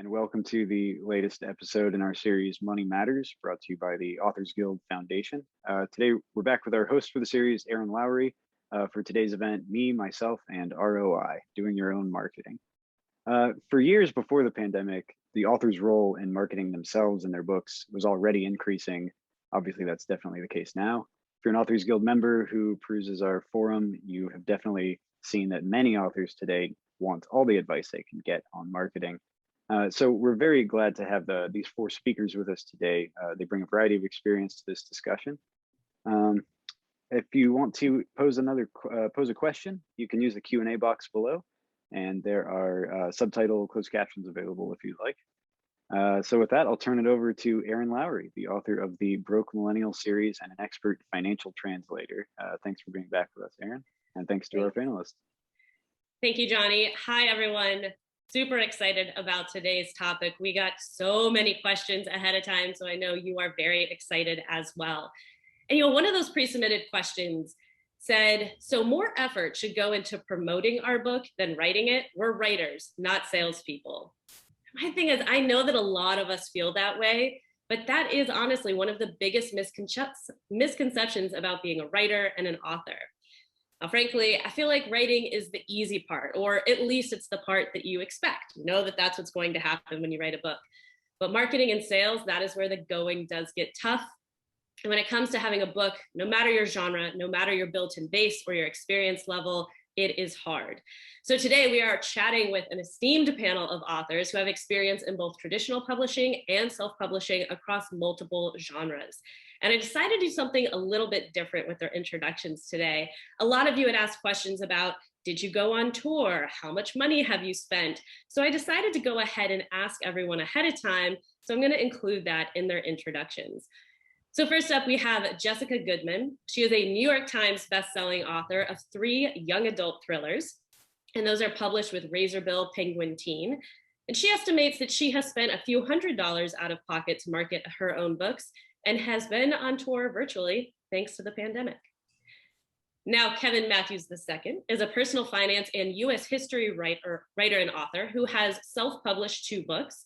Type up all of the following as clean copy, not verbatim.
and welcome to the latest episode in our series Money Matters, brought to you by the Authors Guild Foundation. Today, we're back with our host for the series, Aaron Lowry, for today's event, me, myself, and ROI, Doing Your Own Marketing. For years before the pandemic, the author's role in marketing themselves and their books was already increasing. Obviously, that's definitely the case now. If you're an Authors Guild member who peruses our forum, you have definitely seen that many authors today want all the advice they can get on marketing. So we're very glad to have these four speakers with us today. They bring a variety of experience to this discussion. If you want to pose a question, you can use the Q&A box below, and there are subtitle closed captions available if you'd like. So with that, I'll turn it over to Aaron Lowry, the author of the Broke Millennial series and an expert financial translator. Thanks for being back with us, Aaron, and thanks to our panelists. Thank you, Johnny. Hi, everyone. Super excited about today's topic. We got so many questions ahead of time, so I know you are very excited as well. And one of those pre-submitted questions said, so more effort should go into promoting our book than writing it. We're writers, not salespeople. My thing is, I know that a lot of us feel that way, but that is honestly one of the biggest misconceptions about being a writer and an author. Now, frankly, I feel like writing is the easy part, or at least it's the part that you expect. You know that that's what's going to happen when you write a book. But marketing and sales, that is where the going does get tough. And when it comes to having a book, no matter your genre, no matter your built-in base or your experience level, it is hard. So today we are chatting with an esteemed panel of authors who have experience in both traditional publishing and self-publishing across multiple genres. And I decided to do something a little bit different with their introductions today. A lot of you had asked questions about, did you go on tour? How much money have you spent? So I decided to go ahead and ask everyone ahead of time. So I'm going to include that in their introductions. So first up, we have Jessica Goodman. She is a New York Times bestselling author of 3 young adult thrillers, and those are published with Razorbill Penguin Teen. And she estimates that she has spent a few $100s out of pocket to market her own books and has been on tour virtually thanks to the pandemic. Now, Kevin Matthews II is a personal finance and US history writer and author who has self-published 2 books.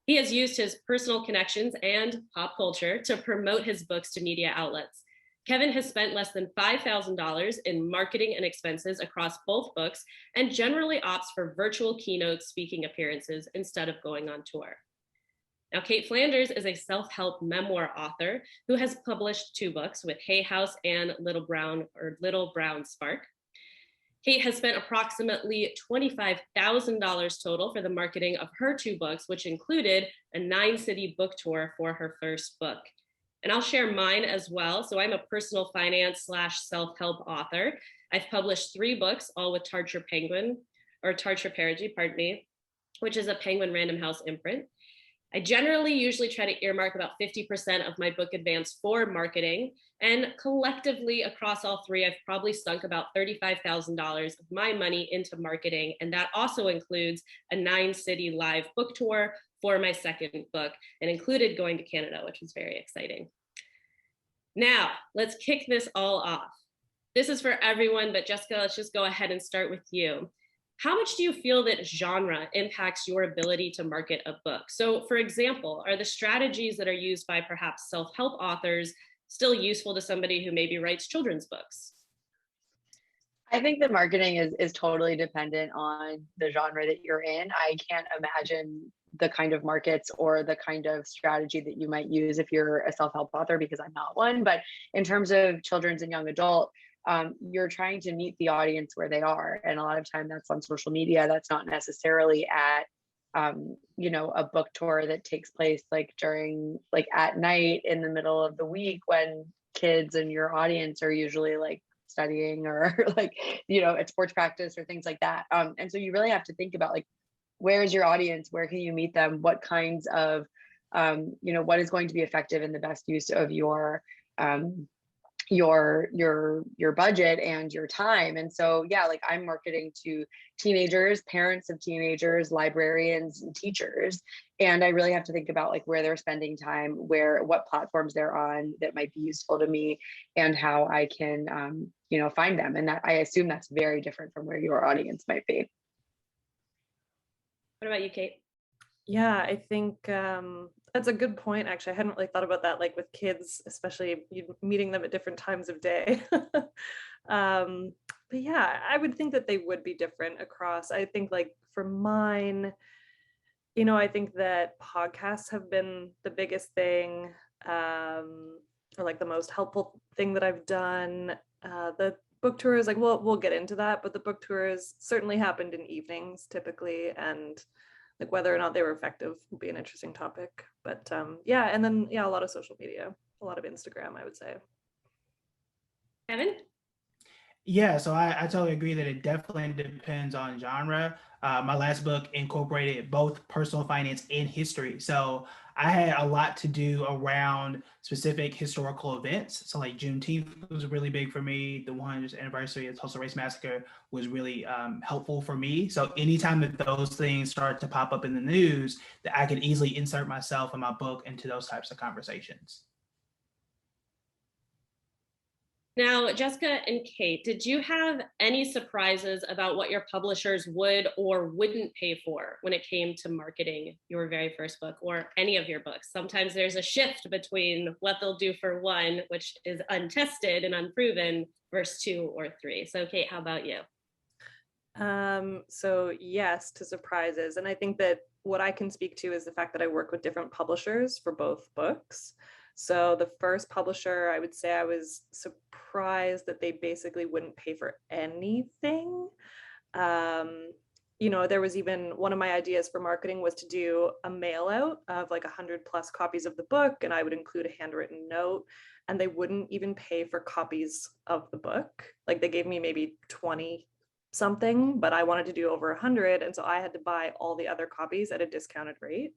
He has used his personal connections and pop culture to promote his books to media outlets. Kevin has spent less than $5,000 in marketing and expenses across both books and generally opts for virtual keynote speaking appearances instead of going on tour. Now, Kate Flanders is a self-help memoir author who has published 2 books with Hay House and Little Brown Spark. Kate has spent approximately $25,000 total for the marketing of her 2 books, which included a 9-city book tour for her first book. And I'll share mine as well. So I'm a personal finance / self-help author. I've published 3 books, all with Tarcher Perigee, which is a Penguin Random House imprint. I generally usually try to earmark about 50% of my book advance for marketing, and collectively across all 3, I've probably sunk about $35,000 of my money into marketing, and that also includes a 9-city live book tour for my second book, and included going to Canada, which was very exciting. Now, let's kick this all off. This is for everyone, but Jessica, let's just go ahead and start with you. How much do you feel that genre impacts your ability to market a book? So for example, are the strategies that are used by perhaps self-help authors still useful to somebody who maybe writes children's books? I think the marketing is totally dependent on the genre that you're in. I can't imagine the kind of markets or the kind of strategy that you might use if you're a self-help author, because I'm not one. But in terms of children's and young adult, you're trying to meet the audience where they are. And a lot of time that's on social media. That's not necessarily at, a book tour that takes place at night in the middle of the week when kids and your audience are usually studying or at sports practice or things like that. And so you really have to think about where is your audience? Where can you meet them? What kinds of, what is going to be effective and the best use of your budget and your time. And so, yeah, I'm marketing to teenagers, parents of teenagers, librarians, and teachers. And I really have to think about where they're spending time, what platforms they're on that might be useful to me, and how I can, find them. And that, I assume that's very different from where your audience might be. What about you, Kate? Yeah, I think that's a good point. Actually, I hadn't really thought about that, like with kids, especially meeting them at different times of day. But yeah, I would think that they would be different across. I think like for mine, I think that podcasts have been the biggest thing, or like the most helpful thing that I've done. The book tours, like we'll get into that, but the book tours certainly happened in evenings typically, and like whether or not they were effective will be an interesting topic. But yeah, and then a lot of social media, a lot of Instagram, I would say. Kevin? Yeah, so I totally agree that it definitely depends on genre. My last book incorporated both personal finance and history. So I had a lot to do around specific historical events. So like Juneteenth was really big for me. The 100th anniversary of the Tulsa Race Massacre was really helpful for me. So anytime that those things start to pop up in the news, that I could easily insert myself and my book into those types of conversations. Now, Jessica and Kate, did you have any surprises about what your publishers would or wouldn't pay for when it came to marketing your very first book or any of your books? Sometimes there's a shift between what they'll do for one, which is untested and unproven, versus 2 or 3. So Kate, how about you? So yes to surprises. And I think that what I can speak to is the fact that I work with different publishers for both books. So the first publisher, I would say I was surprised that they basically wouldn't pay for anything. There was even one of my ideas for marketing was to do a mail out of like 100 plus copies of the book, and I would include a handwritten note, and they wouldn't even pay for copies of the book. Like they gave me maybe 20 something, but I wanted to do over 100, and so I had to buy all the other copies at a discounted rate.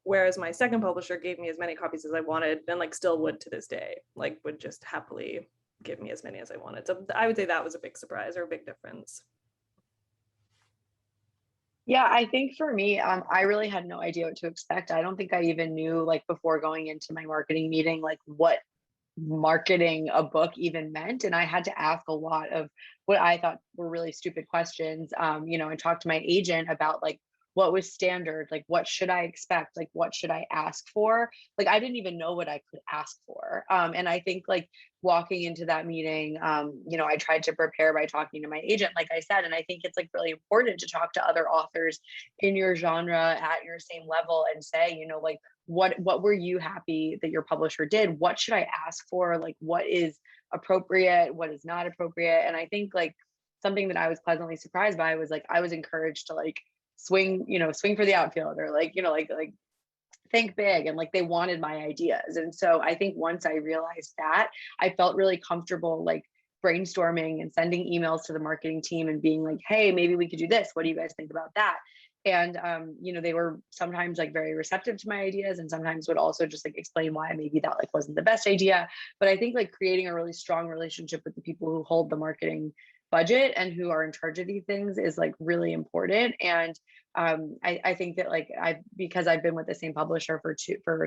Whereas my second publisher gave me as many copies as I wanted, and like still would to this day, like would just happily give me as many as I wanted. So I would say that was a big surprise or a big difference. Yeah, I think for me, I really had no idea what to expect. I don't think I even knew, like before going into my marketing meeting, like what marketing a book even meant. And I had to ask a lot of what I thought were really stupid questions, and talk to my agent about like what was standard, like what should I expect, like what should I ask for. Like I didn't even know what I could ask for. And I think like walking into that meeting, I tried to prepare by talking to my agent, like I said. And I think it's like really important to talk to other authors in your genre at your same level and say, like what were you happy that your publisher did? What should I ask for? Like what is appropriate, what is not appropriate? And I think like something that I was pleasantly surprised by was like I was encouraged to like swing for the outfield, or like think big, and like they wanted my ideas. And so I think once I realized that, I felt really comfortable like brainstorming and sending emails to the marketing team and being like, hey, maybe we could do this. What do you guys think about that? And they were sometimes like very receptive to my ideas, and sometimes would also just like explain why maybe that like wasn't the best idea. But I think like creating a really strong relationship with the people who hold the marketing budget and who are in charge of these things is like really important. And I think that like because I've been with the same publisher for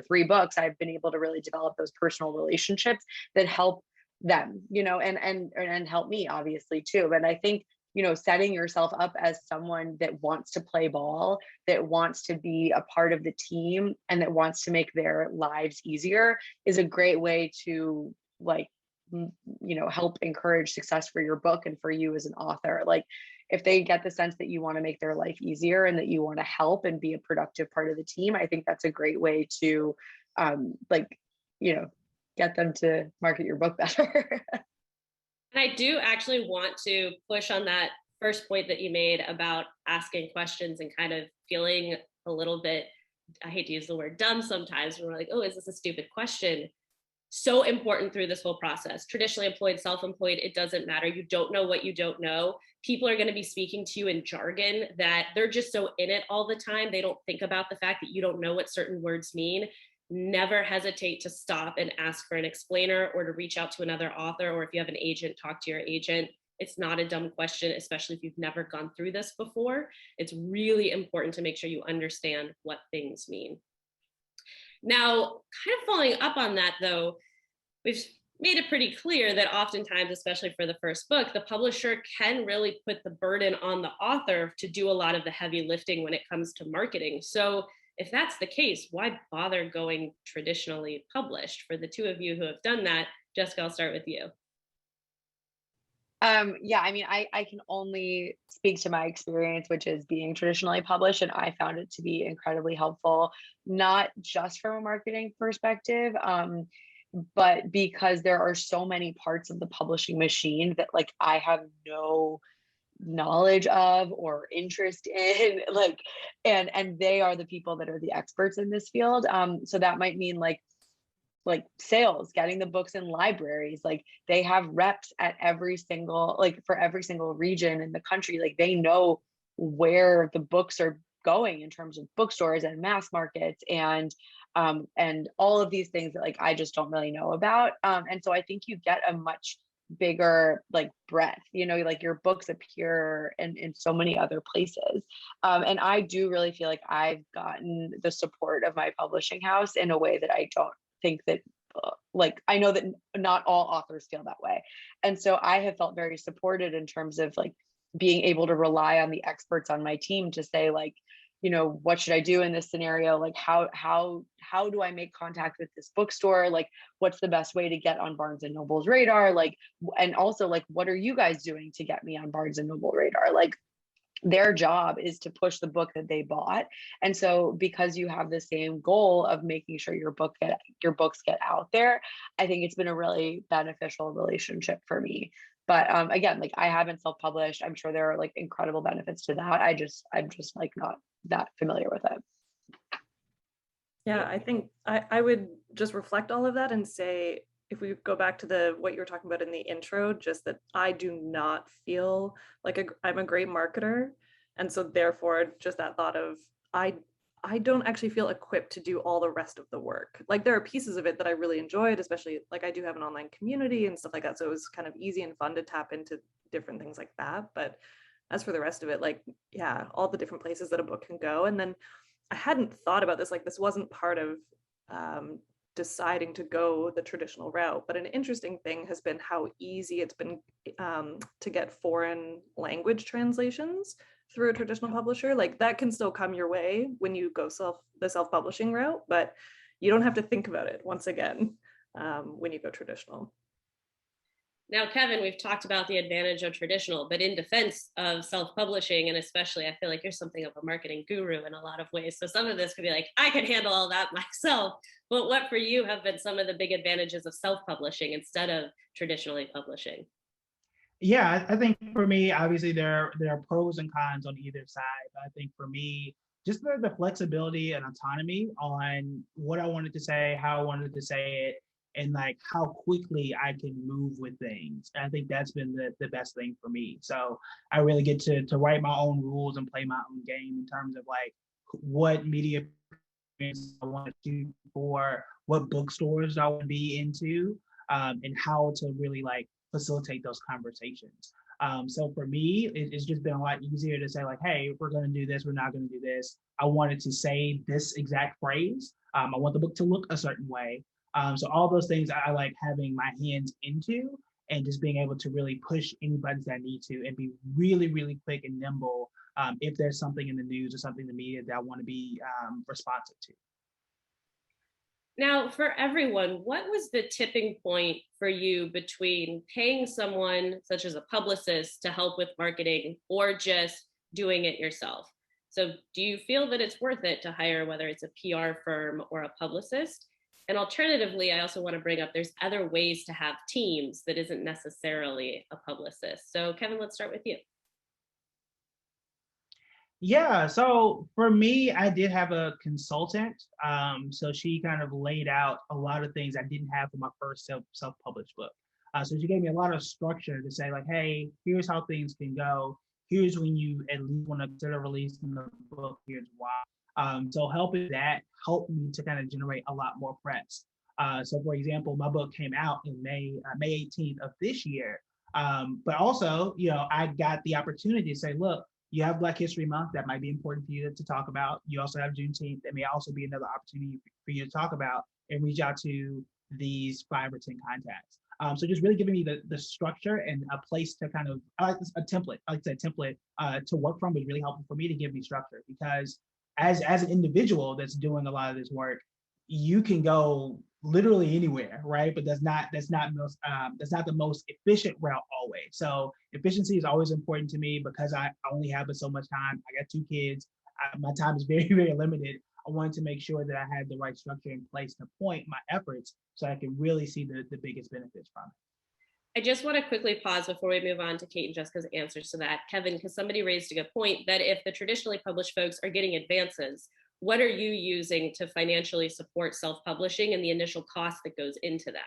3 books, I've been able to really develop those personal relationships that help them, and help me obviously too. And I think setting yourself up as someone that wants to play ball, that wants to be a part of the team, and that wants to make their lives easier is a great way to like help encourage success for your book and for you as an author. Like if they get the sense that you want to make their life easier and that you want to help and be a productive part of the team, I think that's a great way to get them to market your book better. And I do actually want to push on that first point that you made about asking questions and kind of feeling a little bit, I hate to use the word dumb sometimes, when we're like, oh, is this a stupid question? So important through this whole process. Traditionally employed, self-employed, it doesn't matter. You don't know what you don't know. People are going to be speaking to you in jargon that they're just so in it all the time. They don't think about the fact that you don't know what certain words mean. Never hesitate to stop and ask for an explainer, or to reach out to another author, or if you have an agent, talk to your agent. It's not a dumb question, especially if you've never gone through this before. It's really important to make sure you understand what things mean. Now, kind of following up on that though, we've made it pretty clear that oftentimes, especially for the first book, the publisher can really put the burden on the author to do a lot of the heavy lifting when it comes to marketing. So if that's the case, why bother going traditionally published? For the two of you who have done that, Jessica, I'll start with you. Yeah, I mean, I can only speak to my experience, which is being traditionally published, and I found it to be incredibly helpful, not just from a marketing perspective, but because there are so many parts of the publishing machine that like I have no knowledge of or interest in, like, and they are the people that are the experts in this field. So that might mean like sales, getting the books in libraries. Like they have reps at every single, like for every single region in the country. Like they know where the books are going in terms of bookstores and mass markets and all of these things that like I just don't really know about. And so I think you get a much bigger like breadth, you know, like your books appear in so many other places. And I do really feel like I've gotten the support of my publishing house in a way that I don't think that like I know that not all authors feel that way. And so I have felt very supported in terms of like being able to rely on the experts on my team to say like, you know, what should I do in this scenario? Like how do I make contact with this bookstore? Like what's the best way to get on Barnes and Noble's radar? Like, and also like what are you guys doing to get me on Barnes and Noble radar? Like their job is to push the book that they bought. And so because you have the same goal of making sure your books get out there, I think it's been a really beneficial relationship for me. But again, like I haven't self-published. I'm sure there are like incredible benefits to that. I'm just like not that familiar with it. Yeah, I think I would just reflect all of that and say, if we go back to what you were talking about in the intro, just that I do not feel like I'm a great marketer. And so therefore, just that thought of, I don't actually feel equipped to do all the rest of the work. Like there are pieces of it that I really enjoyed, especially like I do have an online community and stuff like that. So it was kind of easy and fun to tap into different things like that. But as for the rest of it, like, yeah, all the different places that a book can go. And then I hadn't thought about this, like this wasn't part of deciding to go the traditional route. But an interesting thing has been how easy it's been to get foreign language translations through a traditional publisher. Like that can still come your way when you go the self-publishing route, but you don't have to think about it once again when you go traditional. Now, Kevin, we've talked about the advantage of traditional, but in defense of self-publishing, and especially, I feel like you're something of a marketing guru in a lot of ways. So some of this could be like, I can handle all that myself. But what for you have been some of the big advantages of self-publishing instead of traditionally publishing? Yeah, I think for me, obviously there are pros and cons on either side. I think for me, just the flexibility and autonomy on what I wanted to say, how I wanted to say it, and like how quickly I can move with things. And I think that's been the best thing for me. So I really get to write my own rules and play my own game in terms of like what media I want to do for, what bookstores I want to be into, and how to really like facilitate those conversations. So for me, it's just been a lot easier to say like, hey, we're going to do this, we're not going to do this. I wanted to say this exact phrase. I want the book to look a certain way. So all those things I like having my hands into and just being able to really push any buttons that I need to and be really, really quick and nimble if there's something in the news or something in the media that I want to be responsive to. Now, for everyone, what was the tipping point for you between paying someone, such as a publicist, to help with marketing or just doing it yourself? So do you feel that it's worth it to hire, whether it's a PR firm or a publicist? And alternatively, I also want to bring up there's other ways to have teams that isn't necessarily a publicist. So Kevin, let's start with you. Yeah, so for me, I did have a consultant. So she kind of laid out a lot of things I didn't have for my first self-published book. So she gave me a lot of structure to say like, hey, here's how things can go. Here's when you at least want to consider releasing the book. Here's why. So helping that helped me to kind of generate a lot more press. So for example, my book came out in May 18th of this year. But also, you know, I got the opportunity to say, look, you have Black History Month that might be important for you to talk about. You also have Juneteenth that may also be another opportunity for you to talk about and reach out to these 5 or 10 contacts. So just really giving me the structure and a place to kind of, I like this, a template, I like to say template to work from was really helpful for me to give me structure, because as an individual that's doing a lot of this work, you can go literally anywhere, right? But that's not the most efficient route always. So efficiency is always important to me because I only have so much time. I got 2 kids. My time is very, very limited. I wanted to make sure that I had the right structure in place to point my efforts so I can really see the biggest benefits from it. I just want to quickly pause before we move on to Kate and Jessica's answers to that. Kevin, because somebody raised a good point that if the traditionally published folks are getting advances, what are you using to financially support self-publishing and the initial cost that goes into that?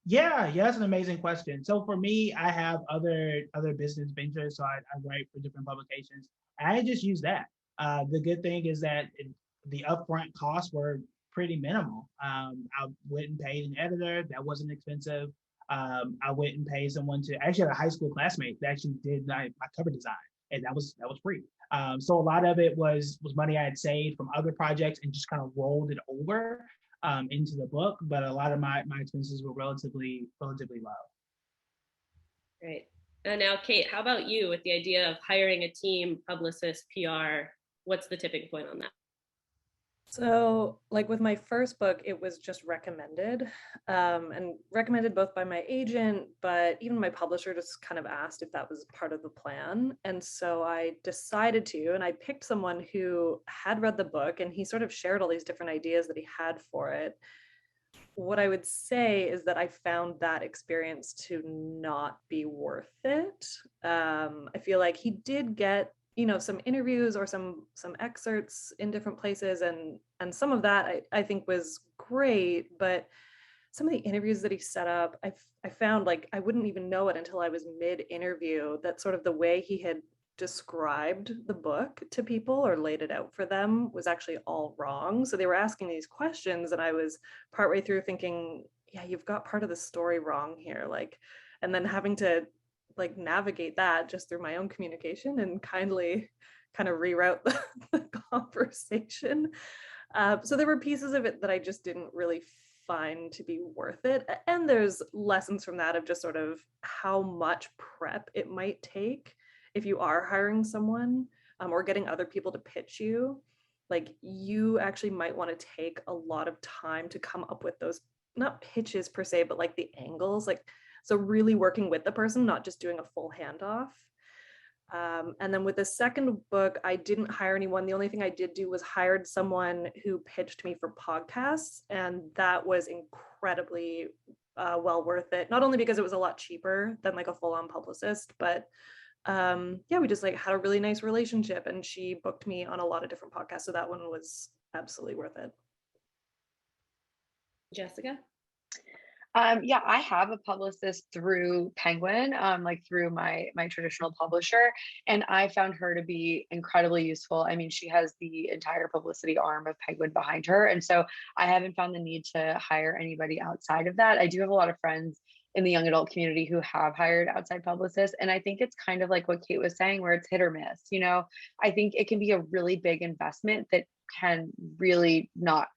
Yeah, that's an amazing question. So for me, I have other business ventures. So I write for different publications. I just use that. The good thing is that the upfront costs were pretty minimal. I went and paid an editor. That wasn't expensive. I went and paid someone to actually had a high school classmate that actually did my cover design, and that was free. So a lot of it was money I had saved from other projects and just kind of rolled it over into the book. But a lot of my expenses were relatively low. Great. And now, Kate, how about you with the idea of hiring a team, publicist, PR? What's the tipping point on that? So like with my first book, it was just recommended and recommended both by my agent, but even my publisher just kind of asked if that was part of the plan. And so I decided to, and I picked someone who had read the book and he sort of shared all these different ideas that he had for it. What I would say is that I found that experience to not be worth it. I feel like he did get some interviews or some excerpts in different places, and some of that I think was great, but some of the interviews that he set up, I found like I wouldn't even know it until I was mid-interview that sort of the way he had described the book to people or laid it out for them was actually all wrong. So they were asking these questions and I was partway through thinking, yeah, you've got part of the story wrong here, like, and then having to like navigate that just through my own communication and kind of reroute the conversation. So there were pieces of it that I just didn't really find to be worth it. And there's lessons from that of just sort of how much prep it might take if you are hiring someone or getting other people to pitch you. Like you actually might want to take a lot of time to come up with those, not pitches per se, but like the angles, like, so really working with the person, not just doing a full handoff. And then with the second book, I didn't hire anyone. The only thing I did do was hired someone who pitched me for podcasts. And that was incredibly well worth it. Not only because it was a lot cheaper than like a full-on publicist, but we just like had a really nice relationship and she booked me on a lot of different podcasts. So that one was absolutely worth it. Jessica? I have a publicist through Penguin, like through my traditional publisher, and I found her to be incredibly useful. I mean, she has the entire publicity arm of Penguin behind her, and so I haven't found the need to hire anybody outside of that. I do have a lot of friends in the young adult community who have hired outside publicists, and I think it's kind of like what Kate was saying, where it's hit or miss. I think it can be a really big investment that can really not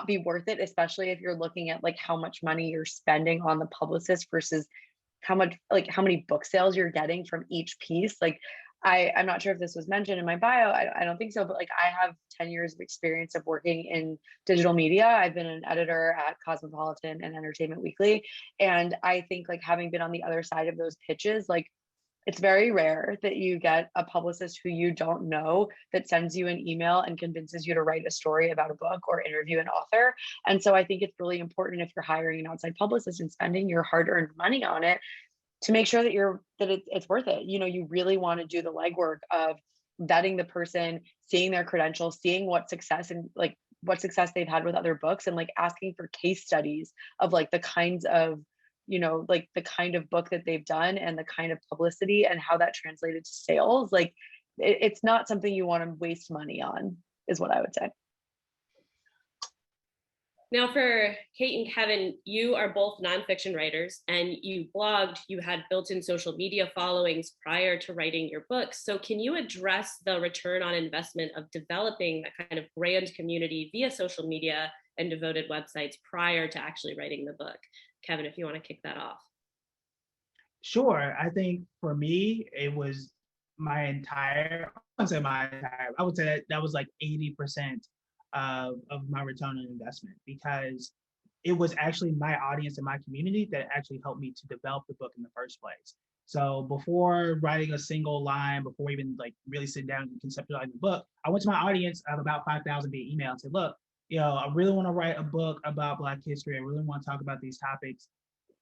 be worth it, especially if you're looking at like how much money you're spending on the publicist versus how many book sales you're getting from each piece. Like I'm not sure if this was mentioned in my bio. I don't think so, but like I have 10 years of experience of working in digital media. I've been an editor at Cosmopolitan and Entertainment Weekly. And I think like having been on the other side of those pitches, like it's very rare that you get a publicist who you don't know that sends you an email and convinces you to write a story about a book or interview an author. And so I think it's really important if you're hiring an outside publicist and spending your hard-earned money on it to make sure that it's worth it. You really want to do the legwork of vetting the person, seeing their credentials, seeing what success they've had with other books, and like asking for case studies of like the kinds of like the kind of book that they've done and the kind of publicity and how that translated to sales. Like it's not something you want to waste money on, is what I would say. Now for Kate and Kevin, you are both nonfiction writers and you blogged, you had built-in social media followings prior to writing your books. So can you address the return on investment of developing that kind of brand community via social media and devoted websites prior to actually writing the book? Kevin, if you want to kick that off. Sure. I think for me, it was I would say that was like 80% of my return on investment, because it was actually my audience and my community that actually helped me to develop the book in the first place. So before writing a single line, before even like really sitting down and conceptualizing the book, I went to my audience of about 5,000 via email and said, look, I really want to write a book about Black history. I really want to talk about these topics.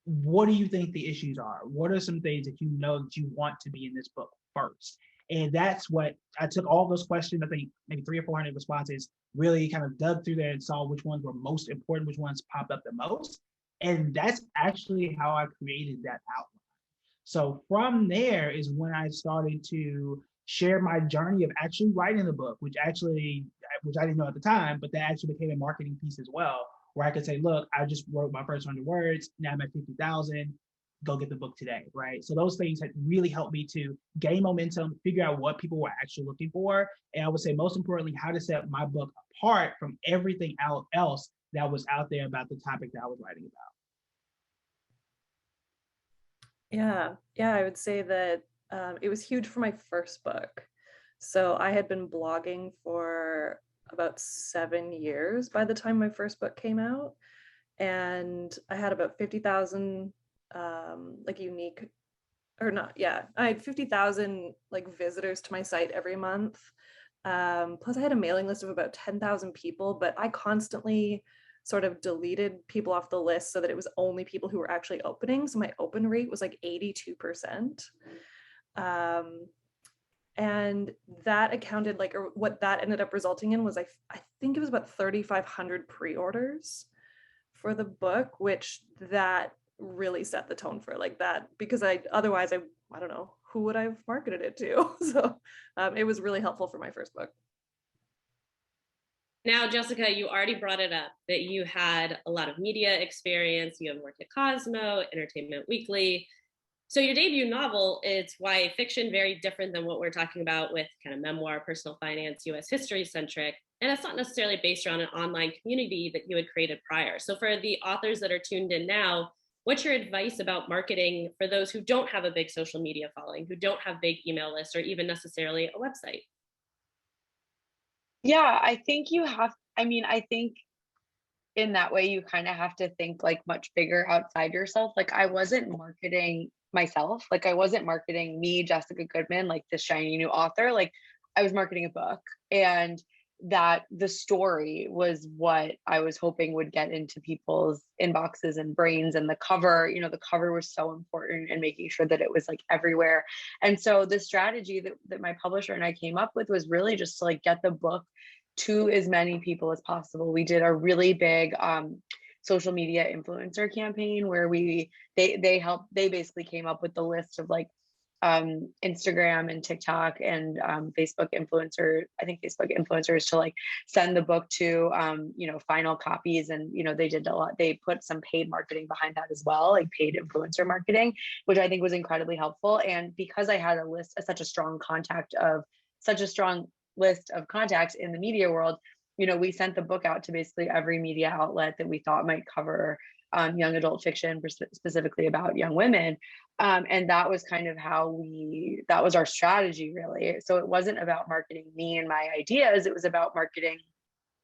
What do you think the issues are? What are some things that you know that you want to be in this book first? And that's what I took all those questions, I think maybe 300 or 400 responses, really kind of dug through there and saw which ones were most important, which ones popped up the most. And that's actually how I created that outline. So from there is when I started to share my journey of actually writing the book, which I didn't know at the time, but that actually became a marketing piece as well, where I could say, look, I just wrote my first 100 words, now I'm at 50,000, go get the book today, right? So those things had really helped me to gain momentum, figure out what people were actually looking for. And I would say most importantly, how to set my book apart from everything else that was out there about the topic that I was writing about. Yeah, I would say that it was huge for my first book. So I had been blogging for about 7 years by the time my first book came out. And I had about 50,000 like unique, or not, yeah, I had 50,000 like visitors to my site every month. Plus I had a mailing list of about 10,000 people, but I constantly sort of deleted people off the list so that it was only people who were actually opening. So my open rate was like 82%. And that accounted like, or what that ended up resulting in was I think it was about 3,500 pre-orders for the book, which that really set the tone for like that, because otherwise I don't know who would I've marketed it to. So it was really helpful for my first book. Now, Jessica, you already brought it up that you had a lot of media experience. You have worked at Cosmo, Entertainment Weekly. So your debut novel, it's YA fiction, very different than what we're talking about with kind of memoir, personal finance, US history centric. And it's not necessarily based around an online community that you had created prior. So for the authors that are tuned in now, what's your advice about marketing for those who don't have a big social media following, who don't have big email lists or even necessarily a website? Yeah, I think I think in that way you kind of have to think like much bigger outside yourself. Like I wasn't marketing myself. Like I wasn't marketing me, Jessica Goodman, like this shiny new author. Like I was marketing a book, and that the story was what I was hoping would get into people's inboxes and brains. And the cover, the cover was so important in making sure that it was like everywhere. And so the strategy that my publisher and I came up with was really just to like get the book to as many people as possible. We did a really big social media influencer campaign where they basically came up with the list of like Instagram and TikTok and Facebook influencers to like send the book to final copies. And they did a lot. They put some paid marketing behind that as well, like paid influencer marketing, which I think was incredibly helpful. And because I had such a strong list of contacts in the media world, we sent the book out to basically every media outlet that we thought might cover young adult fiction, specifically about young women. And that was kind of that was our strategy, really. So it wasn't about marketing me and my ideas. It was about marketing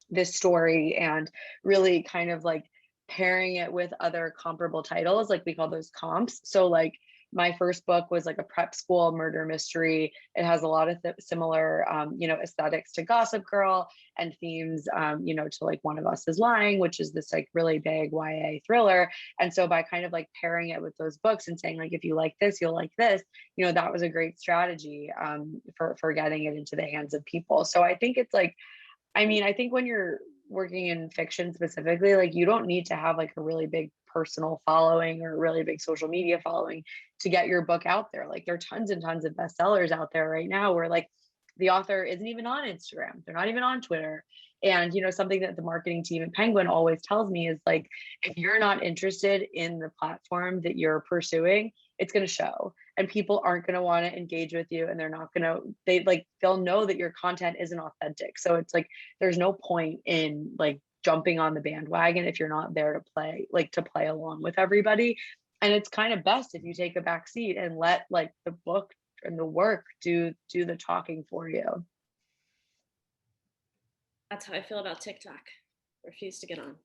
this story and really kind of like pairing it with other comparable titles. Like we call those comps. So like my first book was like a prep school murder mystery. It has a lot of similar, aesthetics to Gossip Girl and themes, to like One of Us Is Lying, which is this like really big YA thriller. And so by kind of like pairing it with those books and saying like, if you like this, you'll like this, that was a great strategy for getting it into the hands of people. So I think it's like, I think when you're working in fiction specifically, like you don't need to have like a really big personal following or a really big social media following to get your book out there. Like there are tons and tons of bestsellers out there right now where like the author isn't even on Instagram. They're not even on Twitter. And, something that the marketing team at Penguin always tells me is like, if you're not interested in the platform that you're pursuing, it's going to show, and people aren't going to want to engage with you, and they'll know that your content isn't authentic. So it's like, there's no point in like jumping on the bandwagon if you're not there to play along with everybody. And it's kind of best if you take a back seat and let like the book and the work do the talking for you. That's how I feel about TikTok. Refuse to get on.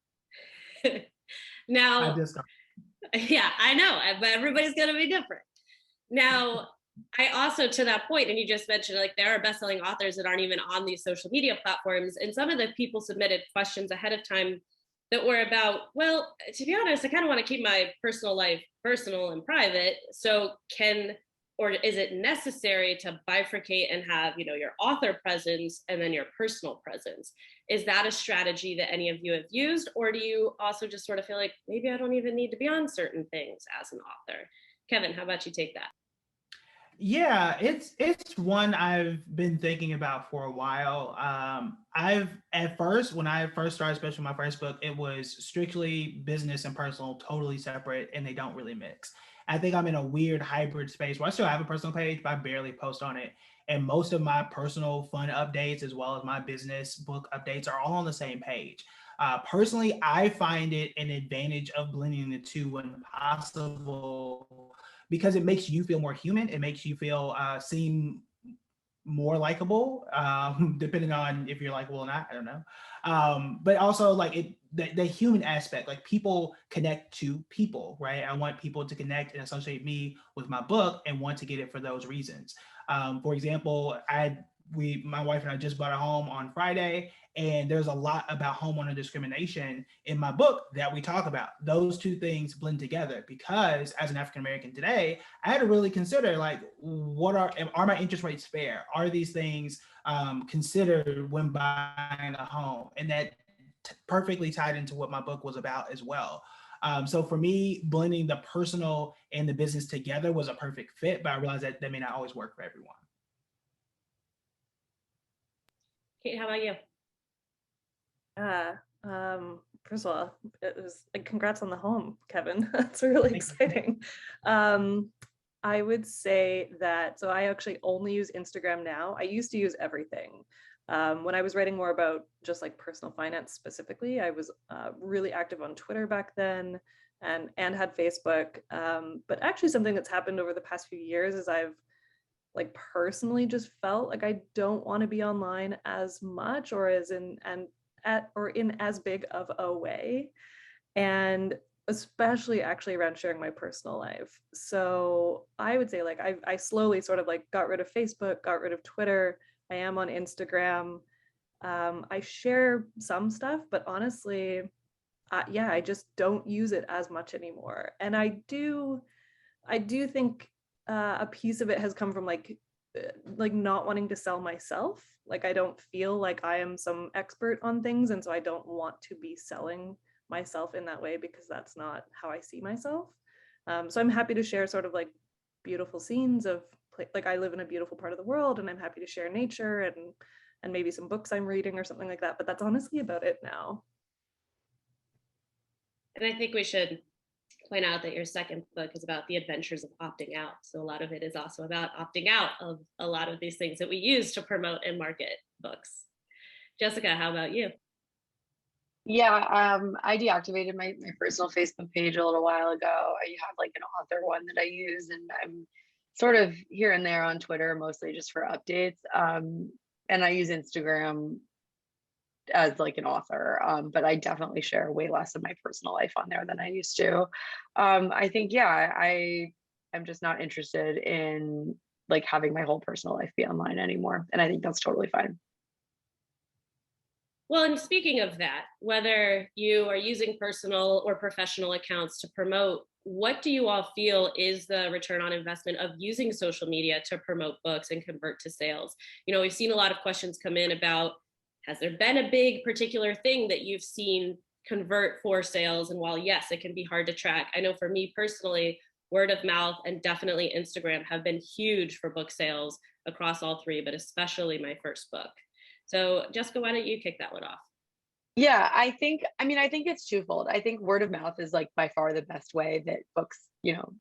I Now, just yeah, I know, but everybody's going to be different. Now, I also, to that point, and you just mentioned, like, there are best-selling authors that aren't even on these social media platforms, and some of the people submitted questions ahead of time that were about, well, to be honest, I kind of want to keep my personal life personal and private. So or is it necessary to bifurcate and have, you know, your author presence and then your personal presence? Is that a strategy that any of you have used? Or do you also just sort of feel like maybe I don't even need to be on certain things as an author? Kevin, how about you take that? Yeah, it's one I've been thinking about for a while. When I first started, especially my first book, it was strictly business and personal, totally separate, and they don't really mix. I think I'm in a weird hybrid space where I still have a personal page, but I barely post on it. And most of my personal fun updates, as well as my business book updates, are all on the same page. Personally, I find it an advantage of blending the two when possible, because it makes you feel more human. It makes you feel seem more likable, depending on if you're likable or not. I don't know. But also like the human aspect, like people connect to people, right? I want people to connect and associate me with my book and want to get it for those reasons. For example, my wife and I just bought a home on Friday, and there's a lot about homeowner discrimination in my book that we talk about. Those two things blend together because as an African American today, I had to really consider like, what are my interest rates fair? Are these things considered when buying a home? And that perfectly tied into what my book was about as well. So for me, blending the personal and the business together was a perfect fit, but I realized that may not always work for everyone. Kate, how about you? First of all, it was like, congrats on the home, Kevin. That's really exciting. I would say that, so I actually only use Instagram now. I used to use everything. When I was writing more about just like personal finance specifically, I was really active on Twitter back then and had Facebook. But actually something that's happened over the past few years is I've like personally just felt like I don't want to be online as much or in as big of a way, and especially actually around sharing my personal life. So I would say like I slowly sort of like got rid of Facebook, got rid of Twitter. I am on Instagram. I share some stuff, but honestly, I just don't use it as much anymore. And I do think a piece of it has come from like not wanting to sell myself. Like I don't feel like I am some expert on things, and so I don't want to be selling myself in that way because that's not how I see myself. So I'm happy to share sort of like beautiful scenes of like I live in a beautiful part of the world, and I'm happy to share nature and maybe some books I'm reading or something like that. But that's honestly about it now. And I think we should point out that your second book is about the adventures of opting out. So a lot of it is also about opting out of a lot of these things that we use to promote and market books. Jessica, how about you? Yeah, I deactivated my personal Facebook page a little while ago. I have like an author one that I use, and I'm sort of here and there on Twitter, mostly just for updates. And I use Instagram as like an author, but I definitely share way less of my personal life on there than I used to. I think, yeah, I'm just not interested in like having my whole personal life be online anymore. And I think that's totally fine. Well, and speaking of that, whether you are using personal or professional accounts to promote, what do you all feel is the return on investment of using social media to promote books and convert to sales? You know, we've seen a lot of questions come in about, has there been a big particular thing that you've seen convert for sales? And while yes, it can be hard to track, I know for me personally, word of mouth and definitely Instagram have been huge for book sales across all three, but especially my first book. So Jessica, why don't you kick that one off? Yeah, I think it's twofold. I think word of mouth is like by far the best way that books,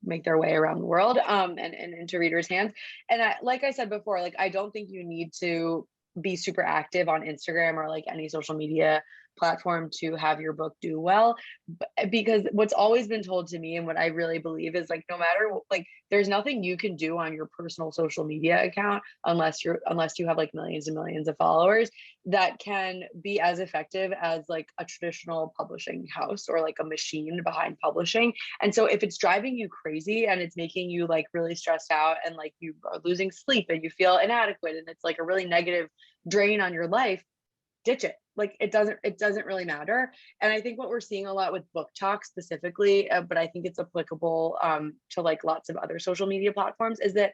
make their way around the world and into readers' hands. And like I said before, like I don't think you need to be super active on Instagram or like any social media platform to have your book do well. Because what's always been told to me and what I really believe is like, no matter like, there's nothing you can do on your personal social media account unless you have like millions and millions of followers that can be as effective as like a traditional publishing house or like a machine behind publishing. And so if it's driving you crazy and it's making you like really stressed out and like you are losing sleep and you feel inadequate and it's like a really negative drain on your life, ditch it. Like it doesn't really matter. And I think what we're seeing a lot with book talk specifically, but I think it's applicable to like lots of other social media platforms, is that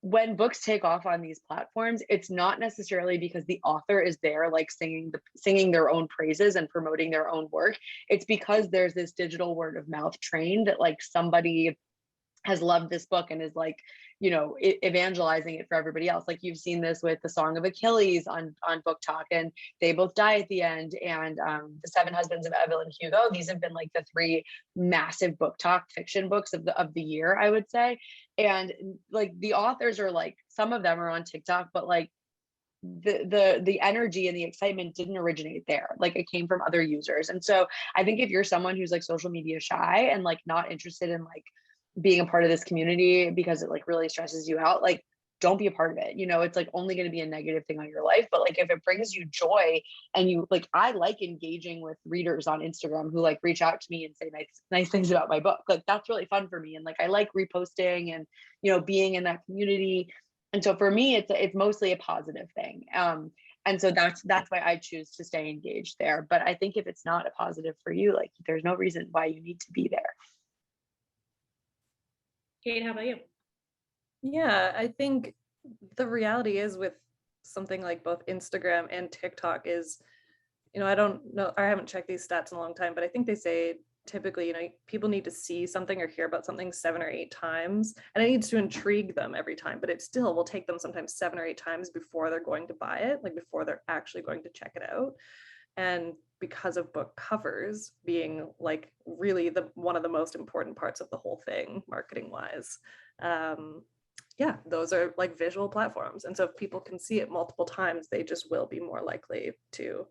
when books take off on these platforms, it's not necessarily because the author is there like singing their own praises and promoting their own work. It's because there's this digital word of mouth train that like somebody has loved this book and is like, you know, evangelizing it for everybody else. Like you've seen this with The Song of Achilles on Book Talk, and they both die at the end, and The Seven Husbands of Evelyn Hugo. These have been like the three massive Book Talk fiction books of the year, I would say. And like the authors are like, some of them are on TikTok, but like the energy and the excitement didn't originate there. Like it came from other users. And so I think if you're someone who's like social media shy and like not interested in like being a part of this community because it like really stresses you out, like don't be a part of it. You know, it's like only going to be a negative thing on your life. But like if it brings you joy and you like, I like engaging with readers on Instagram who like reach out to me and say nice things about my book. Like that's really fun for me. And like I like reposting and, you know, being in that community. And so for me, it's mostly a positive thing. And so that's why I choose to stay engaged there. But I think if it's not a positive for you, like there's no reason why you need to be there. Kate, how about you? Yeah, I think the reality is with something like both Instagram and TikTok is, you know, I don't know, I haven't checked these stats in a long time, but I think they say typically, you know, people need to see something or hear about something 7 or 8 times, and it needs to intrigue them every time, but it still will take them sometimes 7 or 8 times before they're going to buy it, like before they're actually going to check it out. And because of book covers being like really one of the most important parts of the whole thing, marketing wise, yeah, those are like visual platforms. And so if people can see it multiple times, they just will be more likely to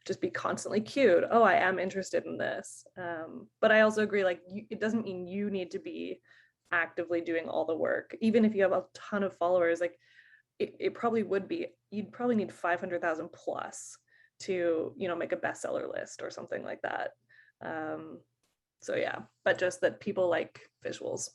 just be constantly cued. Oh, I am interested in this. But I also agree, like it doesn't mean you need to be actively doing all the work. Even if you have a ton of followers, like it probably would be, you'd probably need 500,000 plus to, you know, make a bestseller list or something like that. So yeah, but just that people like visuals.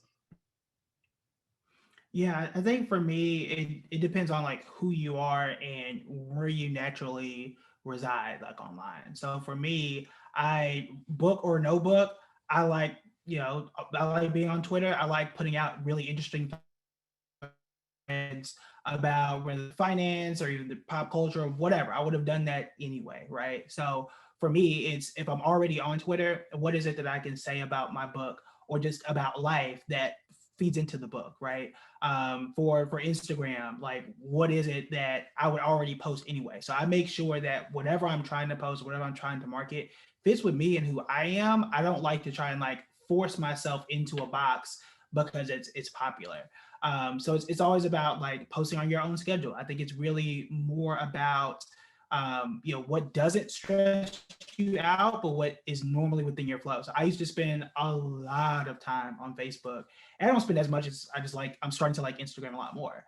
Yeah, I think for me, it depends on like who you are and where you naturally reside, like online. So for me, I book or no book, I like, you know, I like being on Twitter. I like putting out really interesting things about whether finance or even the pop culture or whatever. I would have done that anyway, right? So for me, it's if I'm already on Twitter, what is it that I can say about my book or just about life that feeds into the book, right? For Instagram, like what is it that I would already post anyway? So I make sure that whatever I'm trying to post, whatever I'm trying to market, fits with me and who I am. I don't like to try and like force myself into a box because it's popular. So it's always about like posting on your own schedule. I think it's really more about you know, what doesn't stress you out, but what is normally within your flow. So I used to spend a lot of time on Facebook. And I don't spend as much as I'm starting to like Instagram a lot more.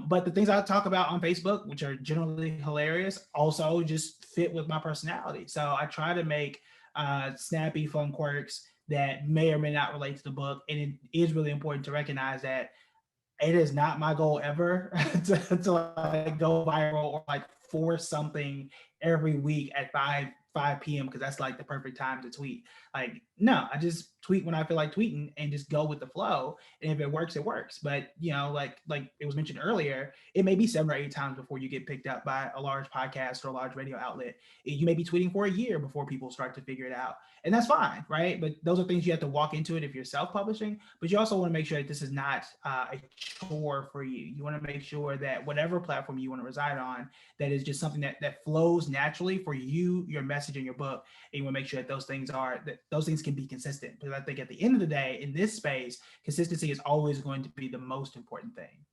But the things I talk about on Facebook, which are generally hilarious, also just fit with my personality. So I try to make snappy, fun quirks that may or may not relate to the book. And it is really important to recognize that it is not my goal ever to like go viral or like force something every week at 5 p.m. because that's like the perfect time to tweet. Like, no, I just tweet when I feel like tweeting and just go with the flow. And if it works, it works. But you know, like it was mentioned earlier, it may be 7 or 8 times before you get picked up by a large podcast or a large radio outlet. You may be tweeting for a year before people start to figure it out. And that's fine, right? But those are things you have to walk into it if you're self-publishing. But you also want to make sure that this is not a chore for you. You want to make sure that whatever platform you want to reside on, that is just something that flows naturally for you, your message, and your book. And you want to make sure that those things can be consistent. Because I think at the end of the day, in this space, consistency is always going to be the most important thing.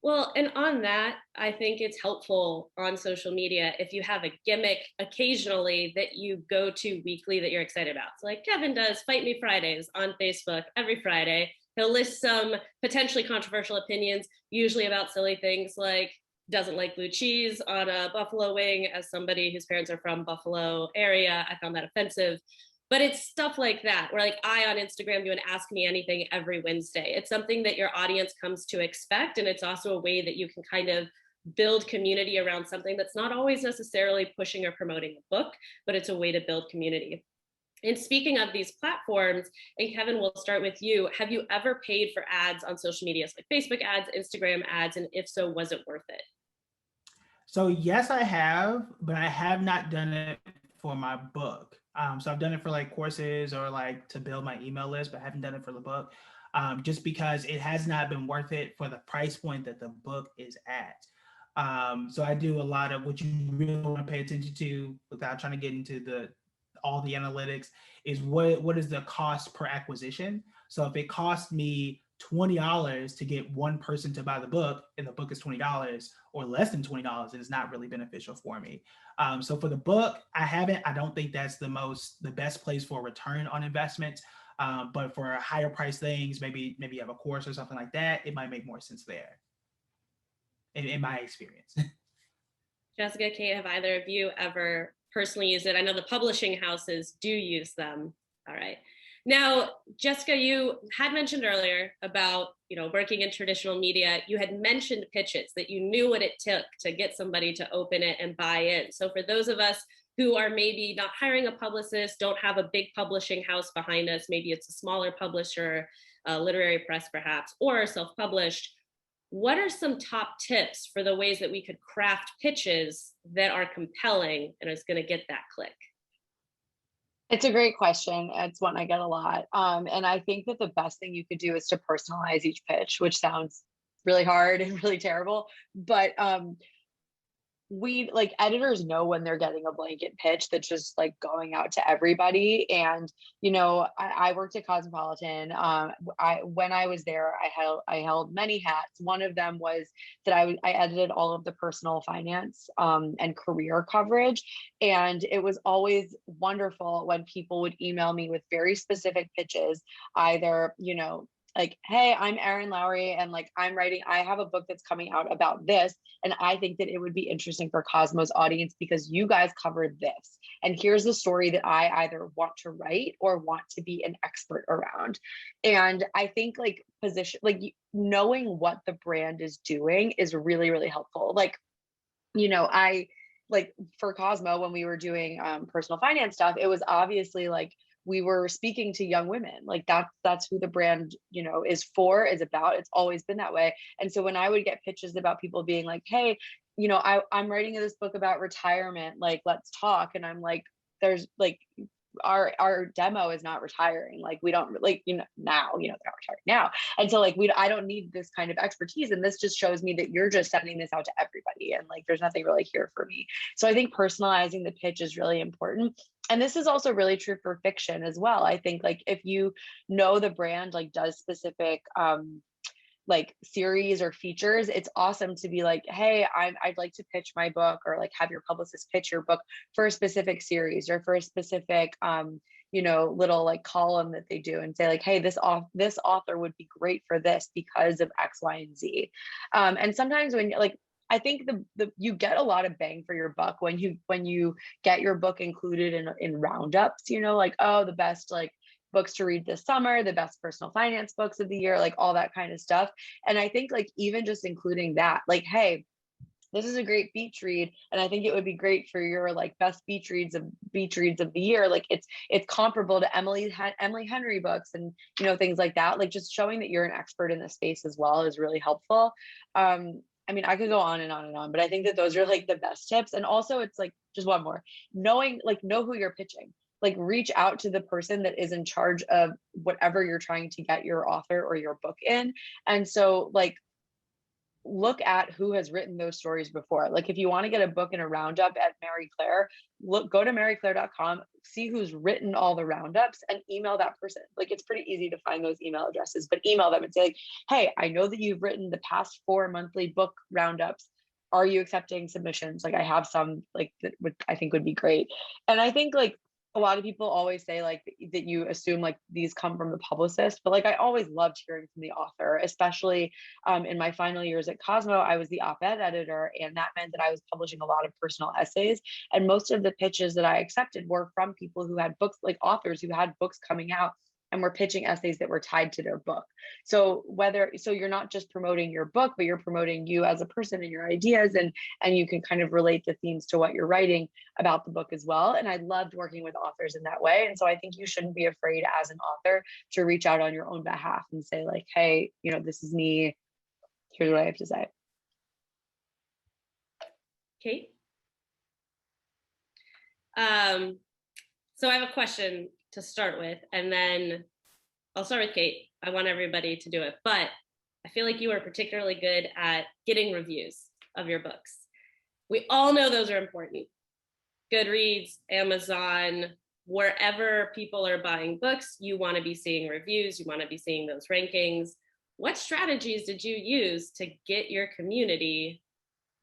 Well, and on that, I think it's helpful on social media if you have a gimmick occasionally that you go to weekly that you're excited about. So like Kevin does Fight Me Fridays on Facebook every Friday. He'll list some potentially controversial opinions, usually about silly things like doesn't like blue cheese on a buffalo wing. As somebody whose parents are from Buffalo area, I found that offensive. But it's stuff like that, where like I on Instagram do an Ask Me Anything every Wednesday. It's something that your audience comes to expect. And it's also a way that you can kind of build community around something that's not always necessarily pushing or promoting a book, but it's a way to build community. And speaking of these platforms, and Kevin, we'll start with you. Have you ever paid for ads on social media, like Facebook ads, Instagram ads? And if so, was it worth it? So yes, I have, but I have not done it for my book. So I've done it for like courses or like to build my email list, but I haven't done it for the book, just because it has not been worth it for the price point that the book is at. So I do a lot of what you really want to pay attention to without trying to get into all the analytics is what is the cost per acquisition. So if it costs me $20 to get one person to buy the book and the book is $20 or less than $20, it's not really beneficial for me. So for the book, I don't think that's the best place for a return on investment. But for higher price things, maybe you have a course or something like that, it might make more sense there in my experience. Jessica, Kate, have either of you ever personally used it? I know the publishing houses do use them. All right. Now, Jessica, you had mentioned earlier about, working in traditional media. You had mentioned pitches, that you knew what it took to get somebody to open it and buy in. So for those of us who are maybe not hiring a publicist, don't have a big publishing house behind us, maybe it's a smaller publisher, a literary press perhaps, or self-published, what are some top tips for the ways that we could craft pitches that are compelling and is going to get that click? It's a great question. It's one I get a lot. And I think that the best thing you could do is to personalize each pitch, which sounds really hard and really terrible. But we editors know when they're getting a blanket pitch that's just like going out to everybody. And I worked at Cosmopolitan. When I was there, I held many hats. One of them was that I edited all of the personal finance and career coverage, and it was always wonderful when people would email me with very specific pitches, either like, hey, I'm Erin Lowry, and like I have a book that's coming out about this, and I think that it would be interesting for Cosmo's audience because you guys covered this. And here's the story that I either want to write or want to be an expert around. And I think knowing what the brand is doing is really, really helpful. For Cosmo, when we were doing personal finance stuff, it was obviously like we were speaking to young women. Like that's who the brand, is about. It's always been that way. And so when I would get pitches about people being like, hey, I'm writing this book about retirement, like, let's talk. And I'm like, there's like, our demo is not retiring. Like, we don't now, they're not retiring now. And so I don't need this kind of expertise. And this just shows me that you're just sending this out to everybody. And like, there's nothing really here for me. So I think personalizing the pitch is really important. And this is also really true for fiction as well. I think if you know the brand does specific series or features, it's awesome to be like, hey, I'd like to pitch my book, or have your publicist pitch your book for a specific series or for a specific little column that they do, and say like, hey, this author would be great for this because of X, Y, and Z. And sometimes when I think you get a lot of bang for your buck when you get your book included in roundups, the best books to read this summer, the best personal finance books of the year, all that kind of stuff. And I think even just including that, hey, this is a great beach read, and I think it would be great for your best beach reads of the year. It's comparable to Emily Henry books and things like that. Just showing that you're an expert in this space as well is really helpful. I mean, I could go on and on and on, but I think that those are the best tips. And also it's just one more, know who you're pitching. Reach out to the person that is in charge of whatever you're trying to get your author or your book in. And so look at who has written those stories before. If you want to get a book in a roundup at Marie Claire, go to marieclaire.com, see who's written all the roundups and email that person. Like, it's pretty easy to find those email addresses, but email them and say like, hey, I know that you've written the past 4 monthly book roundups. Are you accepting submissions? Like, I have some like that I think would be great. And I think like a lot of people always say like that you assume like these come from the publicist, but like I always loved hearing from the author, especially in my final years at Cosmo. I was the op-ed editor, and that meant that I was publishing a lot of personal essays. And most of the pitches that I accepted were from people who had books, like authors who had books coming out and were pitching essays that were tied to their book. So you're not just promoting your book, but you're promoting you as a person and your ideas, and you can kind of relate the themes to what you're writing about the book as well. And I loved working with authors in that way. And so I think you shouldn't be afraid as an author to reach out on your own behalf and say like, hey, this is me. Here's what I have to say. Kate? So I have a question to start with, and then I'll start with Kate. I want everybody to do it, but I feel like you are particularly good at getting reviews of your books. We all know those are important. Goodreads, Amazon, wherever people are buying books, you want to be seeing reviews, you want to be seeing those rankings. What strategies did you use to get your community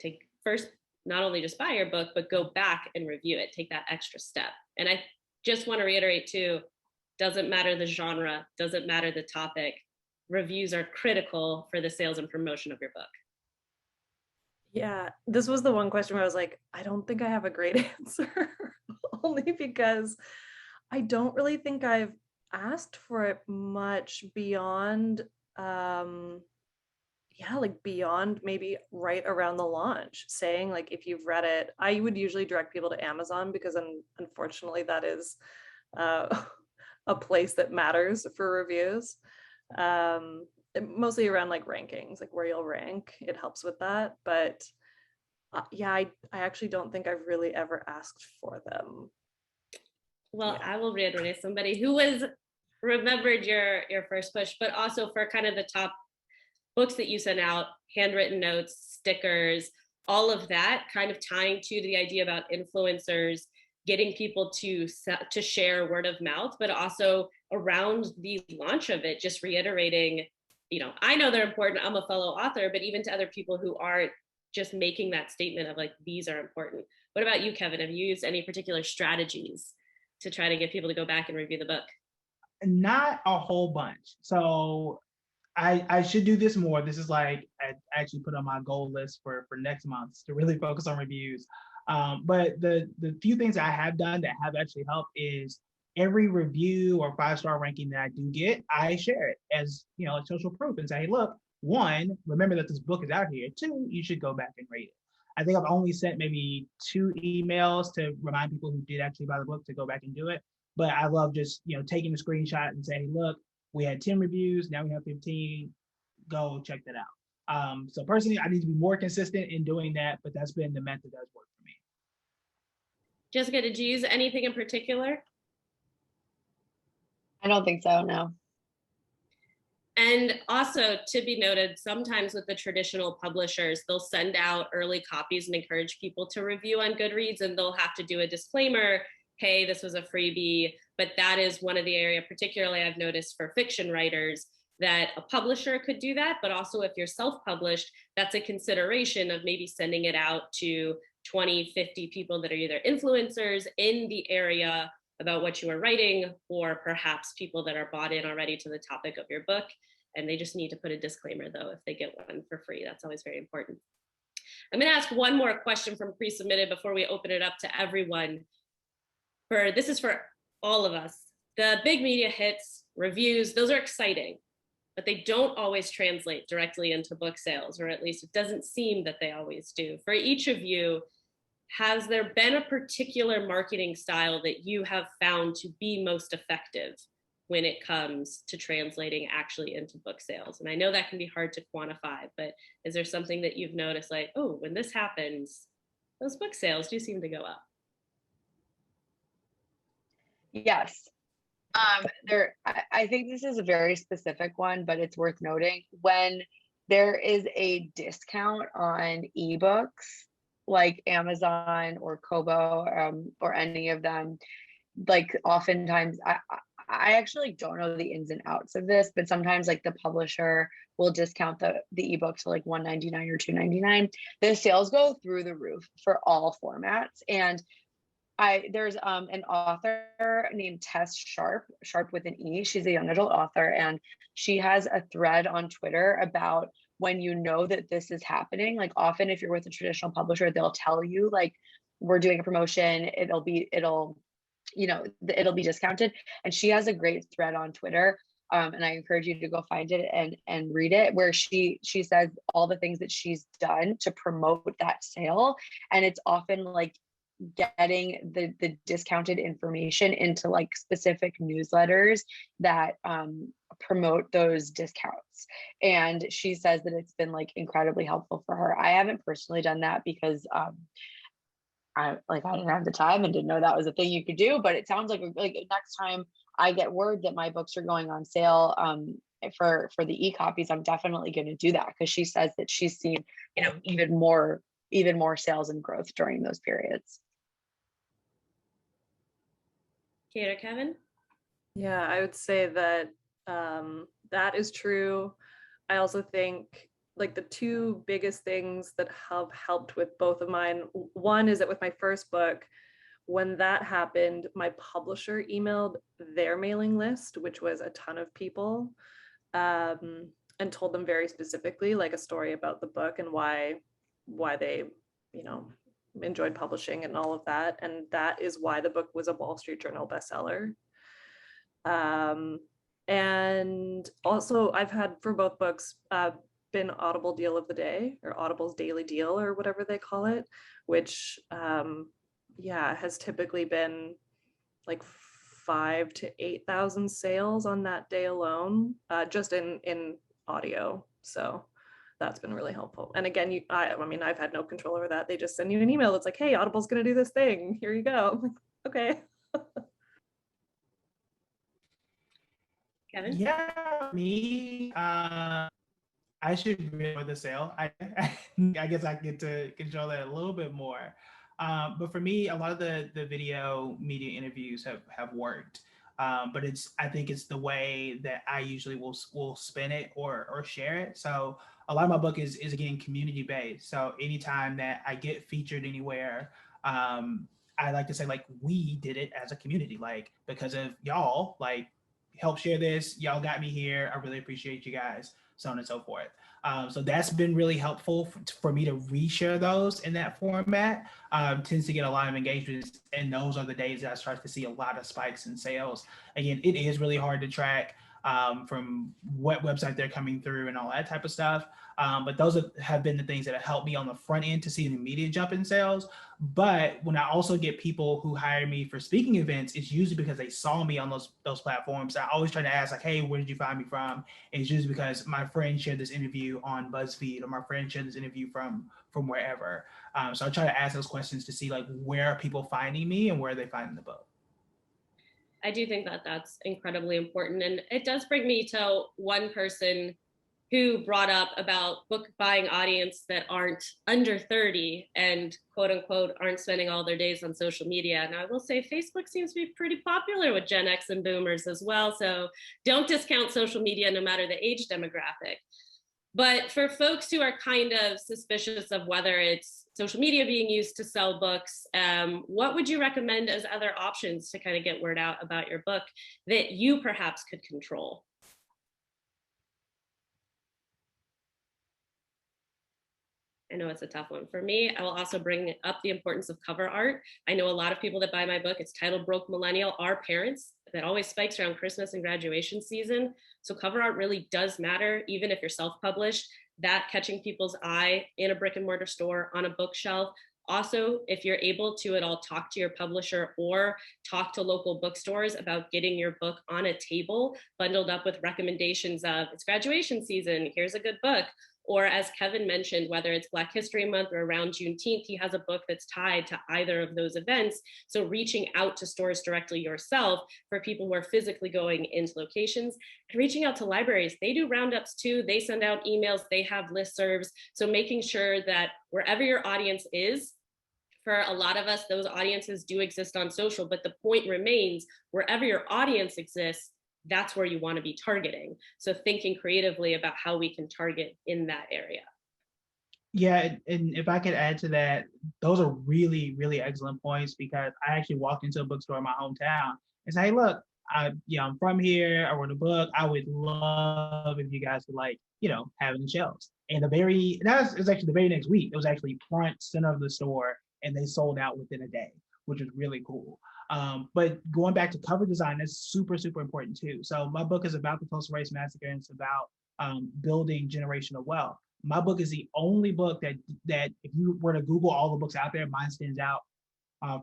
to first not only just buy your book, but go back and review it, take that extra step? And I just want to reiterate too, doesn't matter the genre, doesn't matter the topic, reviews are critical for the sales and promotion of your book. Yeah, this was the one question where I was like, I don't think I have a great answer, only because I don't really think I've asked for it much beyond, like beyond maybe right around the launch, saying like, if you've read it. I would usually direct people to Amazon because unfortunately that is a place that matters for reviews. Mostly around like rankings, like where you'll rank, it helps with that. But I actually don't think I've really ever asked for them. Well, yeah. I will reiterate, somebody who remembered your first push, but also for kind of the top books that you sent out, handwritten notes, stickers, all of that, kind of tying to the idea about influencers, getting people to share word of mouth, but also around the launch of it, just reiterating, I know they're important, I'm a fellow author, but even to other people who aren't, just making that statement of like, these are important. What about you, Kevin? Have you used any particular strategies to try to get people to go back and review the book? Not a whole bunch. So I should do this more. This is like, I actually put on my goal list for next month to really focus on reviews. But the few things I have done that have actually helped is every review or 5-star ranking that I do get, I share it as, like social proof and say, hey, look, 1, remember that this book is out here. 2, you should go back and read it. I think I've only sent maybe 2 emails to remind people who did actually buy the book to go back and do it. But I love just, taking a screenshot and saying, look, we had 10 reviews, now we have 15, go check that out. So personally, I need to be more consistent in doing that, but that's been the method that's worked for me. Jessica, did you use anything in particular? I don't think so, no. And also to be noted, sometimes with the traditional publishers, they'll send out early copies and encourage people to review on Goodreads, and they'll have to do a disclaimer, hey, this was a freebie. But that is one of the areas, particularly I've noticed for fiction writers, that a publisher could do that, but also if you're self-published, that's a consideration of maybe sending it out to 20, 50 people that are either influencers in the area about what you are writing, or perhaps people that are bought in already to the topic of your book. And they just need to put a disclaimer though, if they get one for free. That's always very important. I'm gonna ask one more question from pre-submitted before we open it up to everyone. This is for all of us. The big media hits, reviews, those are exciting, but they don't always translate directly into book sales, or at least it doesn't seem that they always do. For each of you, has there been a particular marketing style that you have found to be most effective when it comes to translating actually into book sales? And I know that can be hard to quantify, but is there something that you've noticed like, oh, when this happens, those book sales do seem to go up? Yes. I think this is a very specific one, but it's worth noting. When there is a discount on ebooks, like Amazon or Kobo, or any of them, like oftentimes I actually don't know the ins and outs of this, but sometimes like the publisher will discount the ebook to like $1.99 or $2.99. The sales go through the roof for all formats. And there's an author named Tess Sharp with an E. She's a young adult author, and she has a thread on Twitter about when you know that this is happening. Like often if you're with a traditional publisher, they'll tell you like, we're doing a promotion, it'll be discounted. And she has a great thread on Twitter. And I encourage you to go find it and read it, where she says all the things that she's done to promote that sale. And it's often like getting the discounted information into like specific newsletters that promote those discounts. And she says that it's been like incredibly helpful for her. I haven't personally done that because I didn't have the time and didn't know that was a thing you could do, but it sounds like next time I get word that my books are going on sale for the e-copies, I'm definitely going to do that, because she says that she's seen, even more sales and growth during those periods. Kate or Kevin? Yeah, I would say that that is true. I also think like the two biggest things that have helped with both of mine, one is that with my first book, when that happened, my publisher emailed their mailing list, which was a ton of people, and told them very specifically like a story about the book and why they, enjoyed publishing and all of that. And that is why the book was a Wall Street Journal bestseller. And also I've had for both books been Audible Deal of the Day, or Audible's Daily Deal, or whatever they call it, which has typically been like 5,000 to 8,000 sales on that day alone, just in audio. So that's been really helpful. And again, I've had no control over that. They just send you an email that's like, hey, Audible's going to do this thing. Here you go. I'm like, okay. Kevin? Yeah, me. I should be for the sale. I guess I get to control that a little bit more. But for me, a lot of the video media interviews have worked. But I think it's the way that I usually will spin it or share it. So a lot of my book is again community based. So anytime that I get featured anywhere, I like to say like we did it as a community, like because of y'all, like help share this. Y'all got me here. I really appreciate you guys, so on and so forth. So that's been really helpful for me to reshare those in that format. Tends to get a lot of engagement, and those are the days that I start to see a lot of spikes in sales. Again, it is really hard to track from what website they're coming through and all that type of stuff. But those have been the things that have helped me on the front end to see an immediate jump in sales. But when I also get people who hire me for speaking events, it's usually because they saw me on those platforms. I always try to ask like, hey, where did you find me from? And it's usually because my friend shared this interview on BuzzFeed, or my friend shared this interview from wherever. So I try to ask those questions to see like where are people finding me and where are they finding the book. I do think that that's incredibly important. And it does bring me to one person who brought up about book buying audience that aren't under 30 and quote unquote aren't spending all their days on social media. And I will say Facebook seems to be pretty popular with Gen X and boomers as well. So don't discount social media no matter the age demographic. But for folks who are kind of suspicious of whether it's social media being used to sell books, what would you recommend as other options to kind of get word out about your book that you perhaps could control? I know it's a tough one for me. I will also bring up the importance of cover art. I know a lot of people that buy my book, it's titled Broke Millennial, are parents. That always spikes around Christmas and graduation season. So cover art really does matter, even if you're self-published. That catching people's eye in a brick and mortar store, on a bookshelf. Also, if you're able to at all talk to your publisher or talk to local bookstores about getting your book on a table, bundled up with recommendations of it's graduation season, here's a good book. Or as Kevin mentioned, whether it's Black History Month or around Juneteenth, he has a book that's tied to either of those events. So reaching out to stores directly yourself for people who are physically going into locations, and reaching out to libraries. They do roundups too. They send out emails, they have listservs. So making sure that wherever your audience is, for a lot of us, those audiences do exist on social, but the point remains, wherever your audience exists, that's where you want to be targeting. So thinking creatively about how we can target in that area. Yeah, and if I could add to that, those are really, really excellent points, because I actually walked into a bookstore in my hometown and said, "Hey, look, I'm from here. I wrote a book. I would love if you guys could, like, have it in the shelves." And it was actually the very next week. It was actually front center of the store, and they sold out within a day, which was really cool. But going back to cover design, that's super, super important too. So my book is about the Tulsa Race Massacre, and it's about building generational wealth. My book is the only book that if you were to Google all the books out there, mine stands out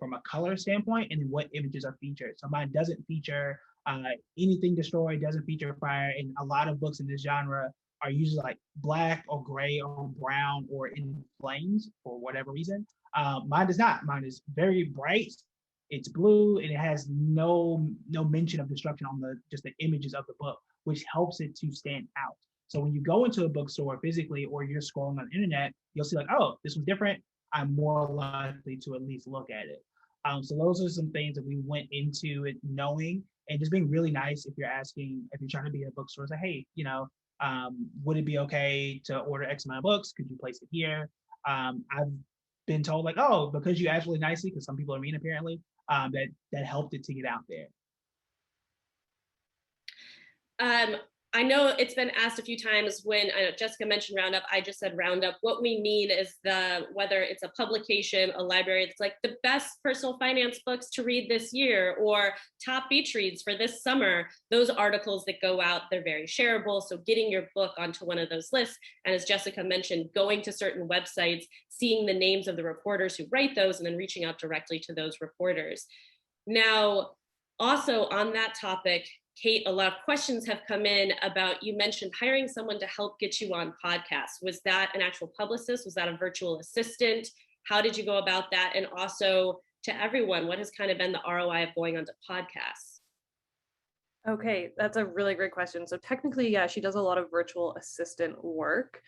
from a color standpoint and then what images are featured. So mine doesn't feature anything destroyed, doesn't feature fire, and a lot of books in this genre are usually like black or gray or brown or in flames for whatever reason. Mine does not. Mine is very bright. It's blue, and it has no mention of destruction on just the images of the book, which helps it to stand out. So when you go into a bookstore physically, or you're scrolling on the internet, you'll see like, oh, this was different. I'm more likely to at least look at it. So those are some things that we went into it knowing, and just being really nice if you're trying to be in a bookstore, say, hey, would it be okay to order X amount of books? Could you place it here? I've been told like, oh, because you asked really nicely, because some people are mean apparently, that helped it to get out there. I know it's been asked a few times when Jessica mentioned Roundup, I just said Roundup. What we mean is whether it's a publication, a library, it's like the best personal finance books to read this year, or top beach reads for this summer. Those articles that go out, they're very shareable. So getting your book onto one of those lists. And as Jessica mentioned, going to certain websites, seeing the names of the reporters who write those, and then reaching out directly to those reporters. Now, also on that topic, Kate, a lot of questions have come in about, you mentioned hiring someone to help get you on podcasts. Was that an actual publicist? Was that a virtual assistant? How did you go about that? And also to everyone, what has kind of been the ROI of going onto podcasts? Okay, that's a really great question. So technically, yeah, she does a lot of virtual assistant work.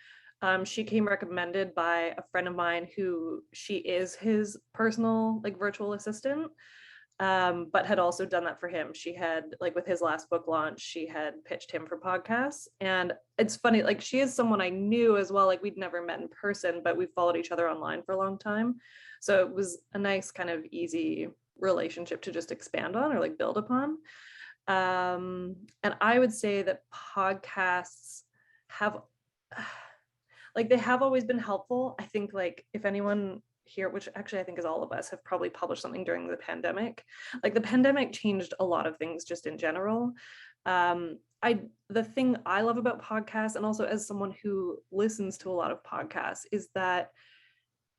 She came recommended by a friend of mine who she is his personal virtual assistant. But had also done that for him. She had, with his last book launch, she had pitched him for podcasts. And it's funny, she is someone I knew as well. We'd never met in person, but we followed each other online for a long time. So it was a nice kind of easy relationship to just expand on or build upon. And I would say that podcasts have, they have always been helpful. I think if anyone here, which actually I think is all of us, have probably published something during the pandemic. The pandemic changed a lot of things just in general. The thing I love about podcasts, and also as someone who listens to a lot of podcasts, is that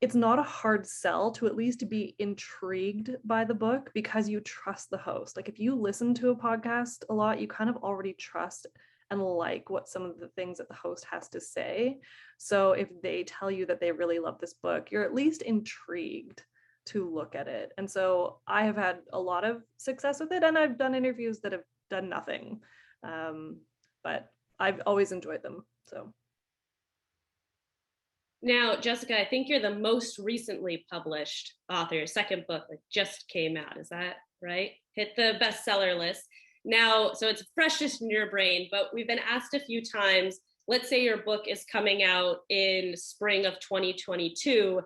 it's not a hard sell to at least be intrigued by the book, because you trust the host. If you listen to a podcast a lot, you kind of already trust and like what some of the things that the host has to say. So if they tell you that they really love this book, you're at least intrigued to look at it. And so I have had a lot of success with it, and I've done interviews that have done nothing. But I've always enjoyed them. So. Now, Jessica, I think you're the most recently published author. Your second book just came out. Is that right? Hit the bestseller list. Now, so it's freshest in your brain, but we've been asked a few times, let's say your book is coming out in spring of 2022.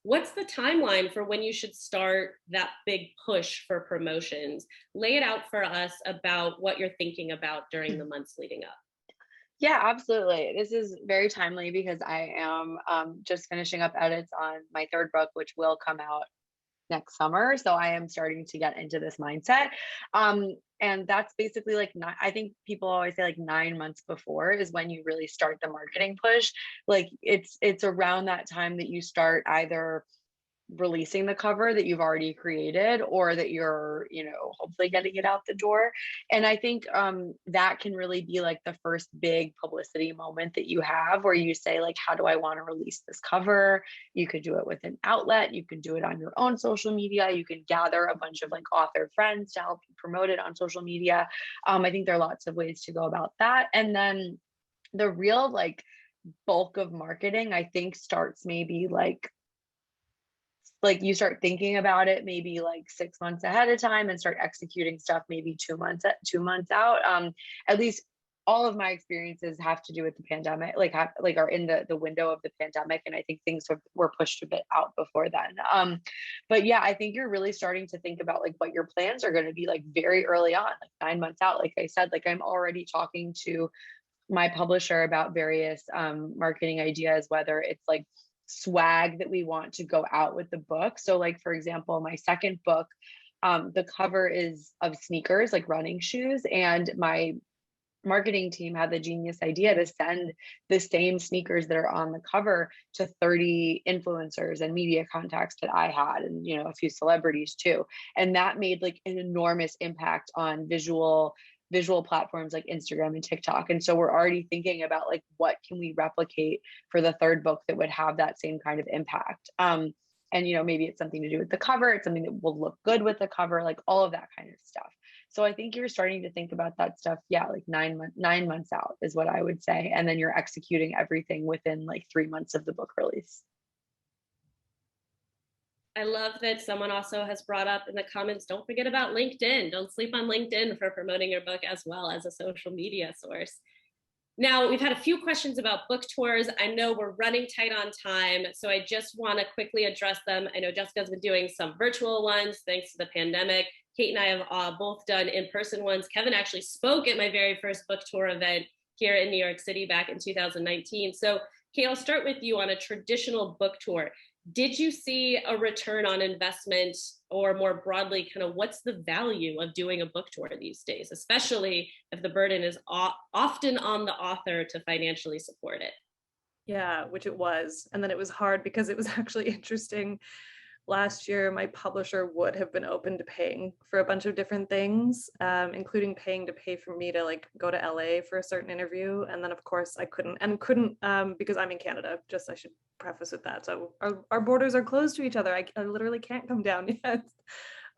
What's the timeline for when you should start that big push for promotions? Lay it out for us about what you're thinking about during the months leading up. Yeah, absolutely. This is very timely because I am just finishing up edits on my third book, which will come out next summer. So I am starting to get into this mindset. And that's basically I think people always say 9 months before is when you really start the marketing push. It's around that time that you start either releasing the cover that you've already created, or that you're hopefully getting it out the door. And I think that can really be the first big publicity moment that you have, where you say how do I want to release this cover? You could do it with an outlet, you can do it on your own social media, you can gather a bunch of author friends to help you promote it on social media. I think there are lots of ways to go about that. And then the real bulk of marketing, I think, starts maybe like you start thinking about it maybe like 6 months ahead of time and start executing stuff maybe 2 months out. At least all of my experiences have to do with the pandemic, like are in the window of the pandemic, and I think things were pushed a bit out before then. But yeah, I think you're really starting to think about like what your plans are going to be like very early on, like 9 months out. Like I said, like I'm already talking to my publisher about various marketing ideas, whether it's like swag that we want to go out with the book. So like, for example, my second book, the cover is of sneakers, like running shoes, and my marketing team had the genius idea to send the same sneakers that are on the cover to 30 influencers and media contacts that I had, and a few celebrities too. And that made like an enormous impact on visual platforms like Instagram and TikTok. And so we're already thinking about like, what can we replicate for the third book that would have that same kind of impact? And maybe it's something to do with the cover, it's something that will look good with the cover, like all of that kind of stuff. So I think you're starting to think about that stuff, yeah, like 9 months out is what I would say. And then you're executing everything within like 3 months of the book release. I love that someone also has brought up in the comments, don't forget about LinkedIn. Don't sleep on LinkedIn for promoting your book as well as a social media source. Now, we've had a few questions about book tours. I know we're running tight on time, so I just want to quickly address them. I know Jessica's been doing some virtual ones thanks to the pandemic. Kate and I have both done in-person ones. Kevin actually spoke at my very first book tour event here in New York City back in 2019. So Kate, I'll start with you on a traditional book tour. Did you see a return on investment, or more broadly, kind of what's the value of doing a book tour these days, especially if the burden is often on the author to financially support it? Yeah, which it was. And then it was hard because it was actually interesting. Last year, my publisher would have been open to paying for a bunch of different things, including paying to pay for me to like go to LA for a certain interview. And then of course I couldn't because I'm in Canada, I should preface with that. So our borders are closed to each other. I literally can't come down yet.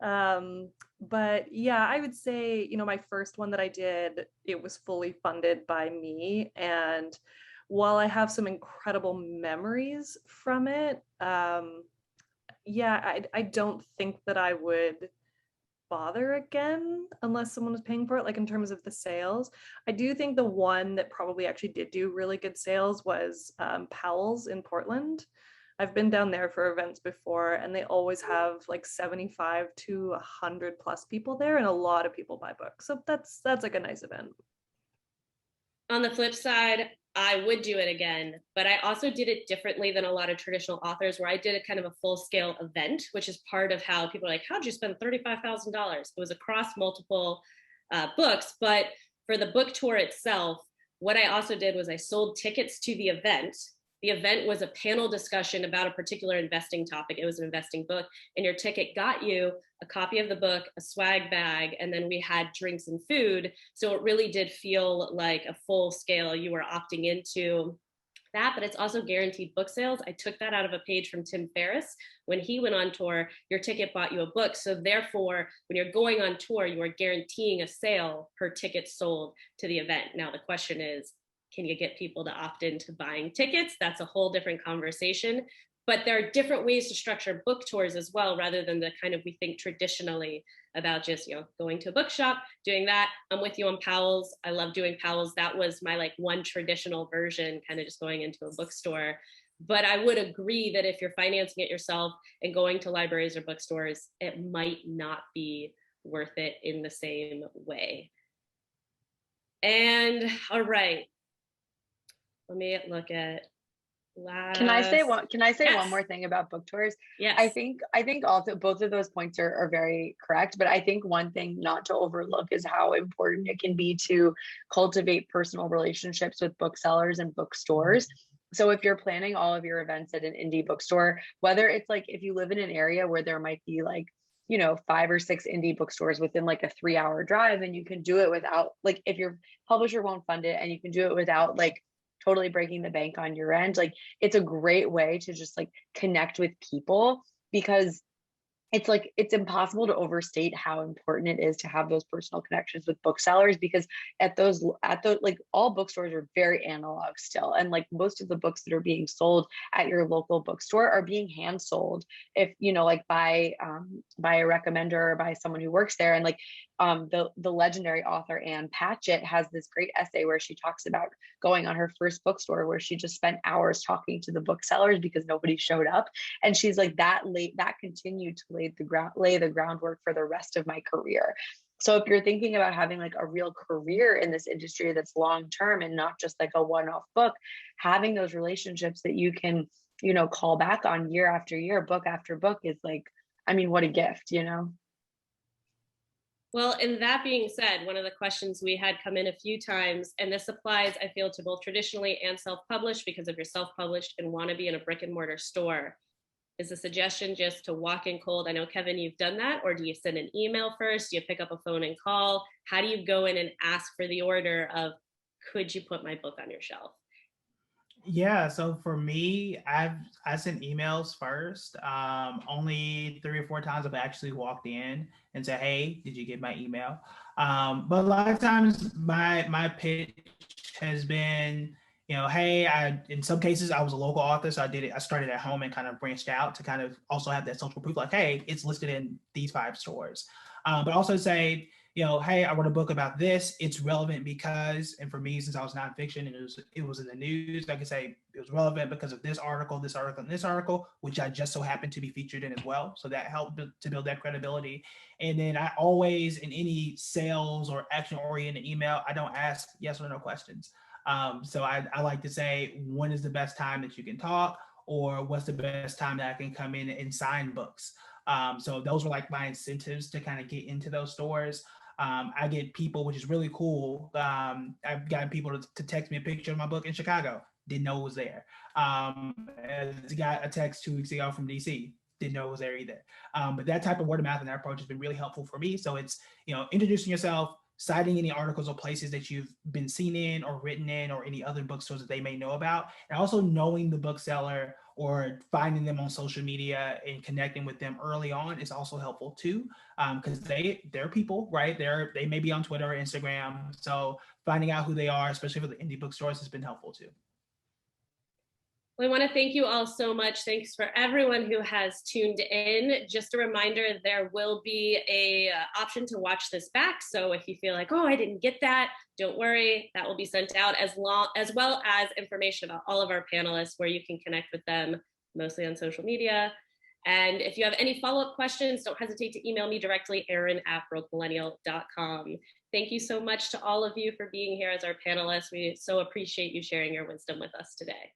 But yeah, I would say, my first one that I did, it was fully funded by me. And while I have some incredible memories from it, yeah, I don't think that I would bother again unless someone was paying for it, like in terms of the sales. I do think the one that probably actually did do really good sales was Powell's in Portland. I've been down there for events before, and they always have like 75 to 100 plus people there, and a lot of people buy books. So that's like a nice event. On the flip side, I would do it again, but I also did it differently than a lot of traditional authors, where I did a kind of a full-scale event, which is part of how people are like, how'd you spend $35,000? It was across multiple books, but for the book tour itself, what I also did was I sold tickets to the event. The event was a panel discussion about a particular investing topic. It was an investing book, and your ticket got you a copy of the book, a swag bag, and then we had drinks and food. So it really did feel like a full scale. You were opting into that, but it's also guaranteed book sales. I took that out of a page from Tim Ferriss. When he went on tour, your ticket bought you a book. So therefore, when you're going on tour, you are guaranteeing a sale per ticket sold to the event. Now, the question is, can you get people to opt into buying tickets? That's a whole different conversation. But there are different ways to structure book tours as well, rather than the kind of we think traditionally about just going to a bookshop, doing that. I'm with you on Powell's. I love doing Powell's. That was my like one traditional version, kind of just going into a bookstore. But I would agree that if you're financing it yourself and going to libraries or bookstores, it might not be worth it in the same way. And all right, let me look at last. Can I say one Yes. one more thing about book tours? Yes. I think also both of those points are very correct, but I think one thing not to overlook is how important it can be to cultivate personal relationships with booksellers and bookstores. So if you're planning all of your events at an indie bookstore, whether it's like if you live in an area where there might be like 5 or 6 indie bookstores within like a 3-hour drive, and you can do it without, like, if your publisher won't fund it and you can do it without like totally breaking the bank on your end, like it's a great way to just like connect with people, because it's like it's impossible to overstate how important it is to have those personal connections with booksellers, because at those like all bookstores are very analog still, and like most of the books that are being sold at your local bookstore are being hand sold, if you know, like by a recommender or by someone who works there. And like the legendary author Anne Patchett has this great essay where she talks about going on her first bookstore where she just spent hours talking to the booksellers because nobody showed up. And she's like, that continued to lay the groundwork for the rest of my career. So if you're thinking about having like a real career in this industry that's long term and not just like a one-off book, having those relationships that you can, you know, call back on year after year, book after book is like, I mean, what a gift, you know? Well, and that being said, one of the questions we had come in a few times, and this applies, I feel, to both traditionally and self-published, because if you're self-published and want to be in a brick and mortar store, is the suggestion just to walk in cold? I know, Kevin, you've done that. Or do you send an email first? Do you pick up a phone and call? How do you go in and ask for the order of, could you put my book on your shelf? Yeah, so for me, I sent emails first. Only 3 or 4 times I've actually walked in and said, "Hey, did you get my email?" But a lot of times, my pitch has been, "Hey, in some cases I was a local author, so I did it. I started at home and kind of branched out to kind of also have that social proof, like, hey, it's listed in these 5 stores." But also say, "Hey, I wrote a book about this. It's relevant because," and for me, since I was nonfiction and it was in the news, I could say it was relevant because of this article, and this article, which I just so happened to be featured in as well. So that helped to build that credibility. And then I always, in any sales or action-oriented email, I don't ask yes or no questions. So I like to say, when is the best time that you can talk, or what's the best time that I can come in and sign books? So those were like my incentives to kind of get into those stores. I get people, which is really cool. I've gotten people to text me a picture of my book in Chicago. Didn't know it was there. I got a text 2 weeks ago from DC. Didn't know it was there either. But that type of word of mouth and that approach has been really helpful for me. So it's, introducing yourself, citing any articles or places that you've been seen in or written in, or any other bookstores that they may know about, and also knowing the bookseller or finding them on social media and connecting with them early on is also helpful too, because they're people, right? They may be on Twitter or Instagram, so finding out who they are, especially for the indie bookstores, has been helpful too. Well, I want to thank you all so much. Thanks for everyone who has tuned in. Just a reminder, there will be a option to watch this back. So if you feel like, oh, I didn't get that, don't worry. That will be sent out, as well as information about all of our panelists, where you can connect with them, mostly on social media. And if you have any follow-up questions, don't hesitate to email me directly, erin@brokemillennial.com. Thank you so much to all of you for being here as our panelists. We so appreciate you sharing your wisdom with us today.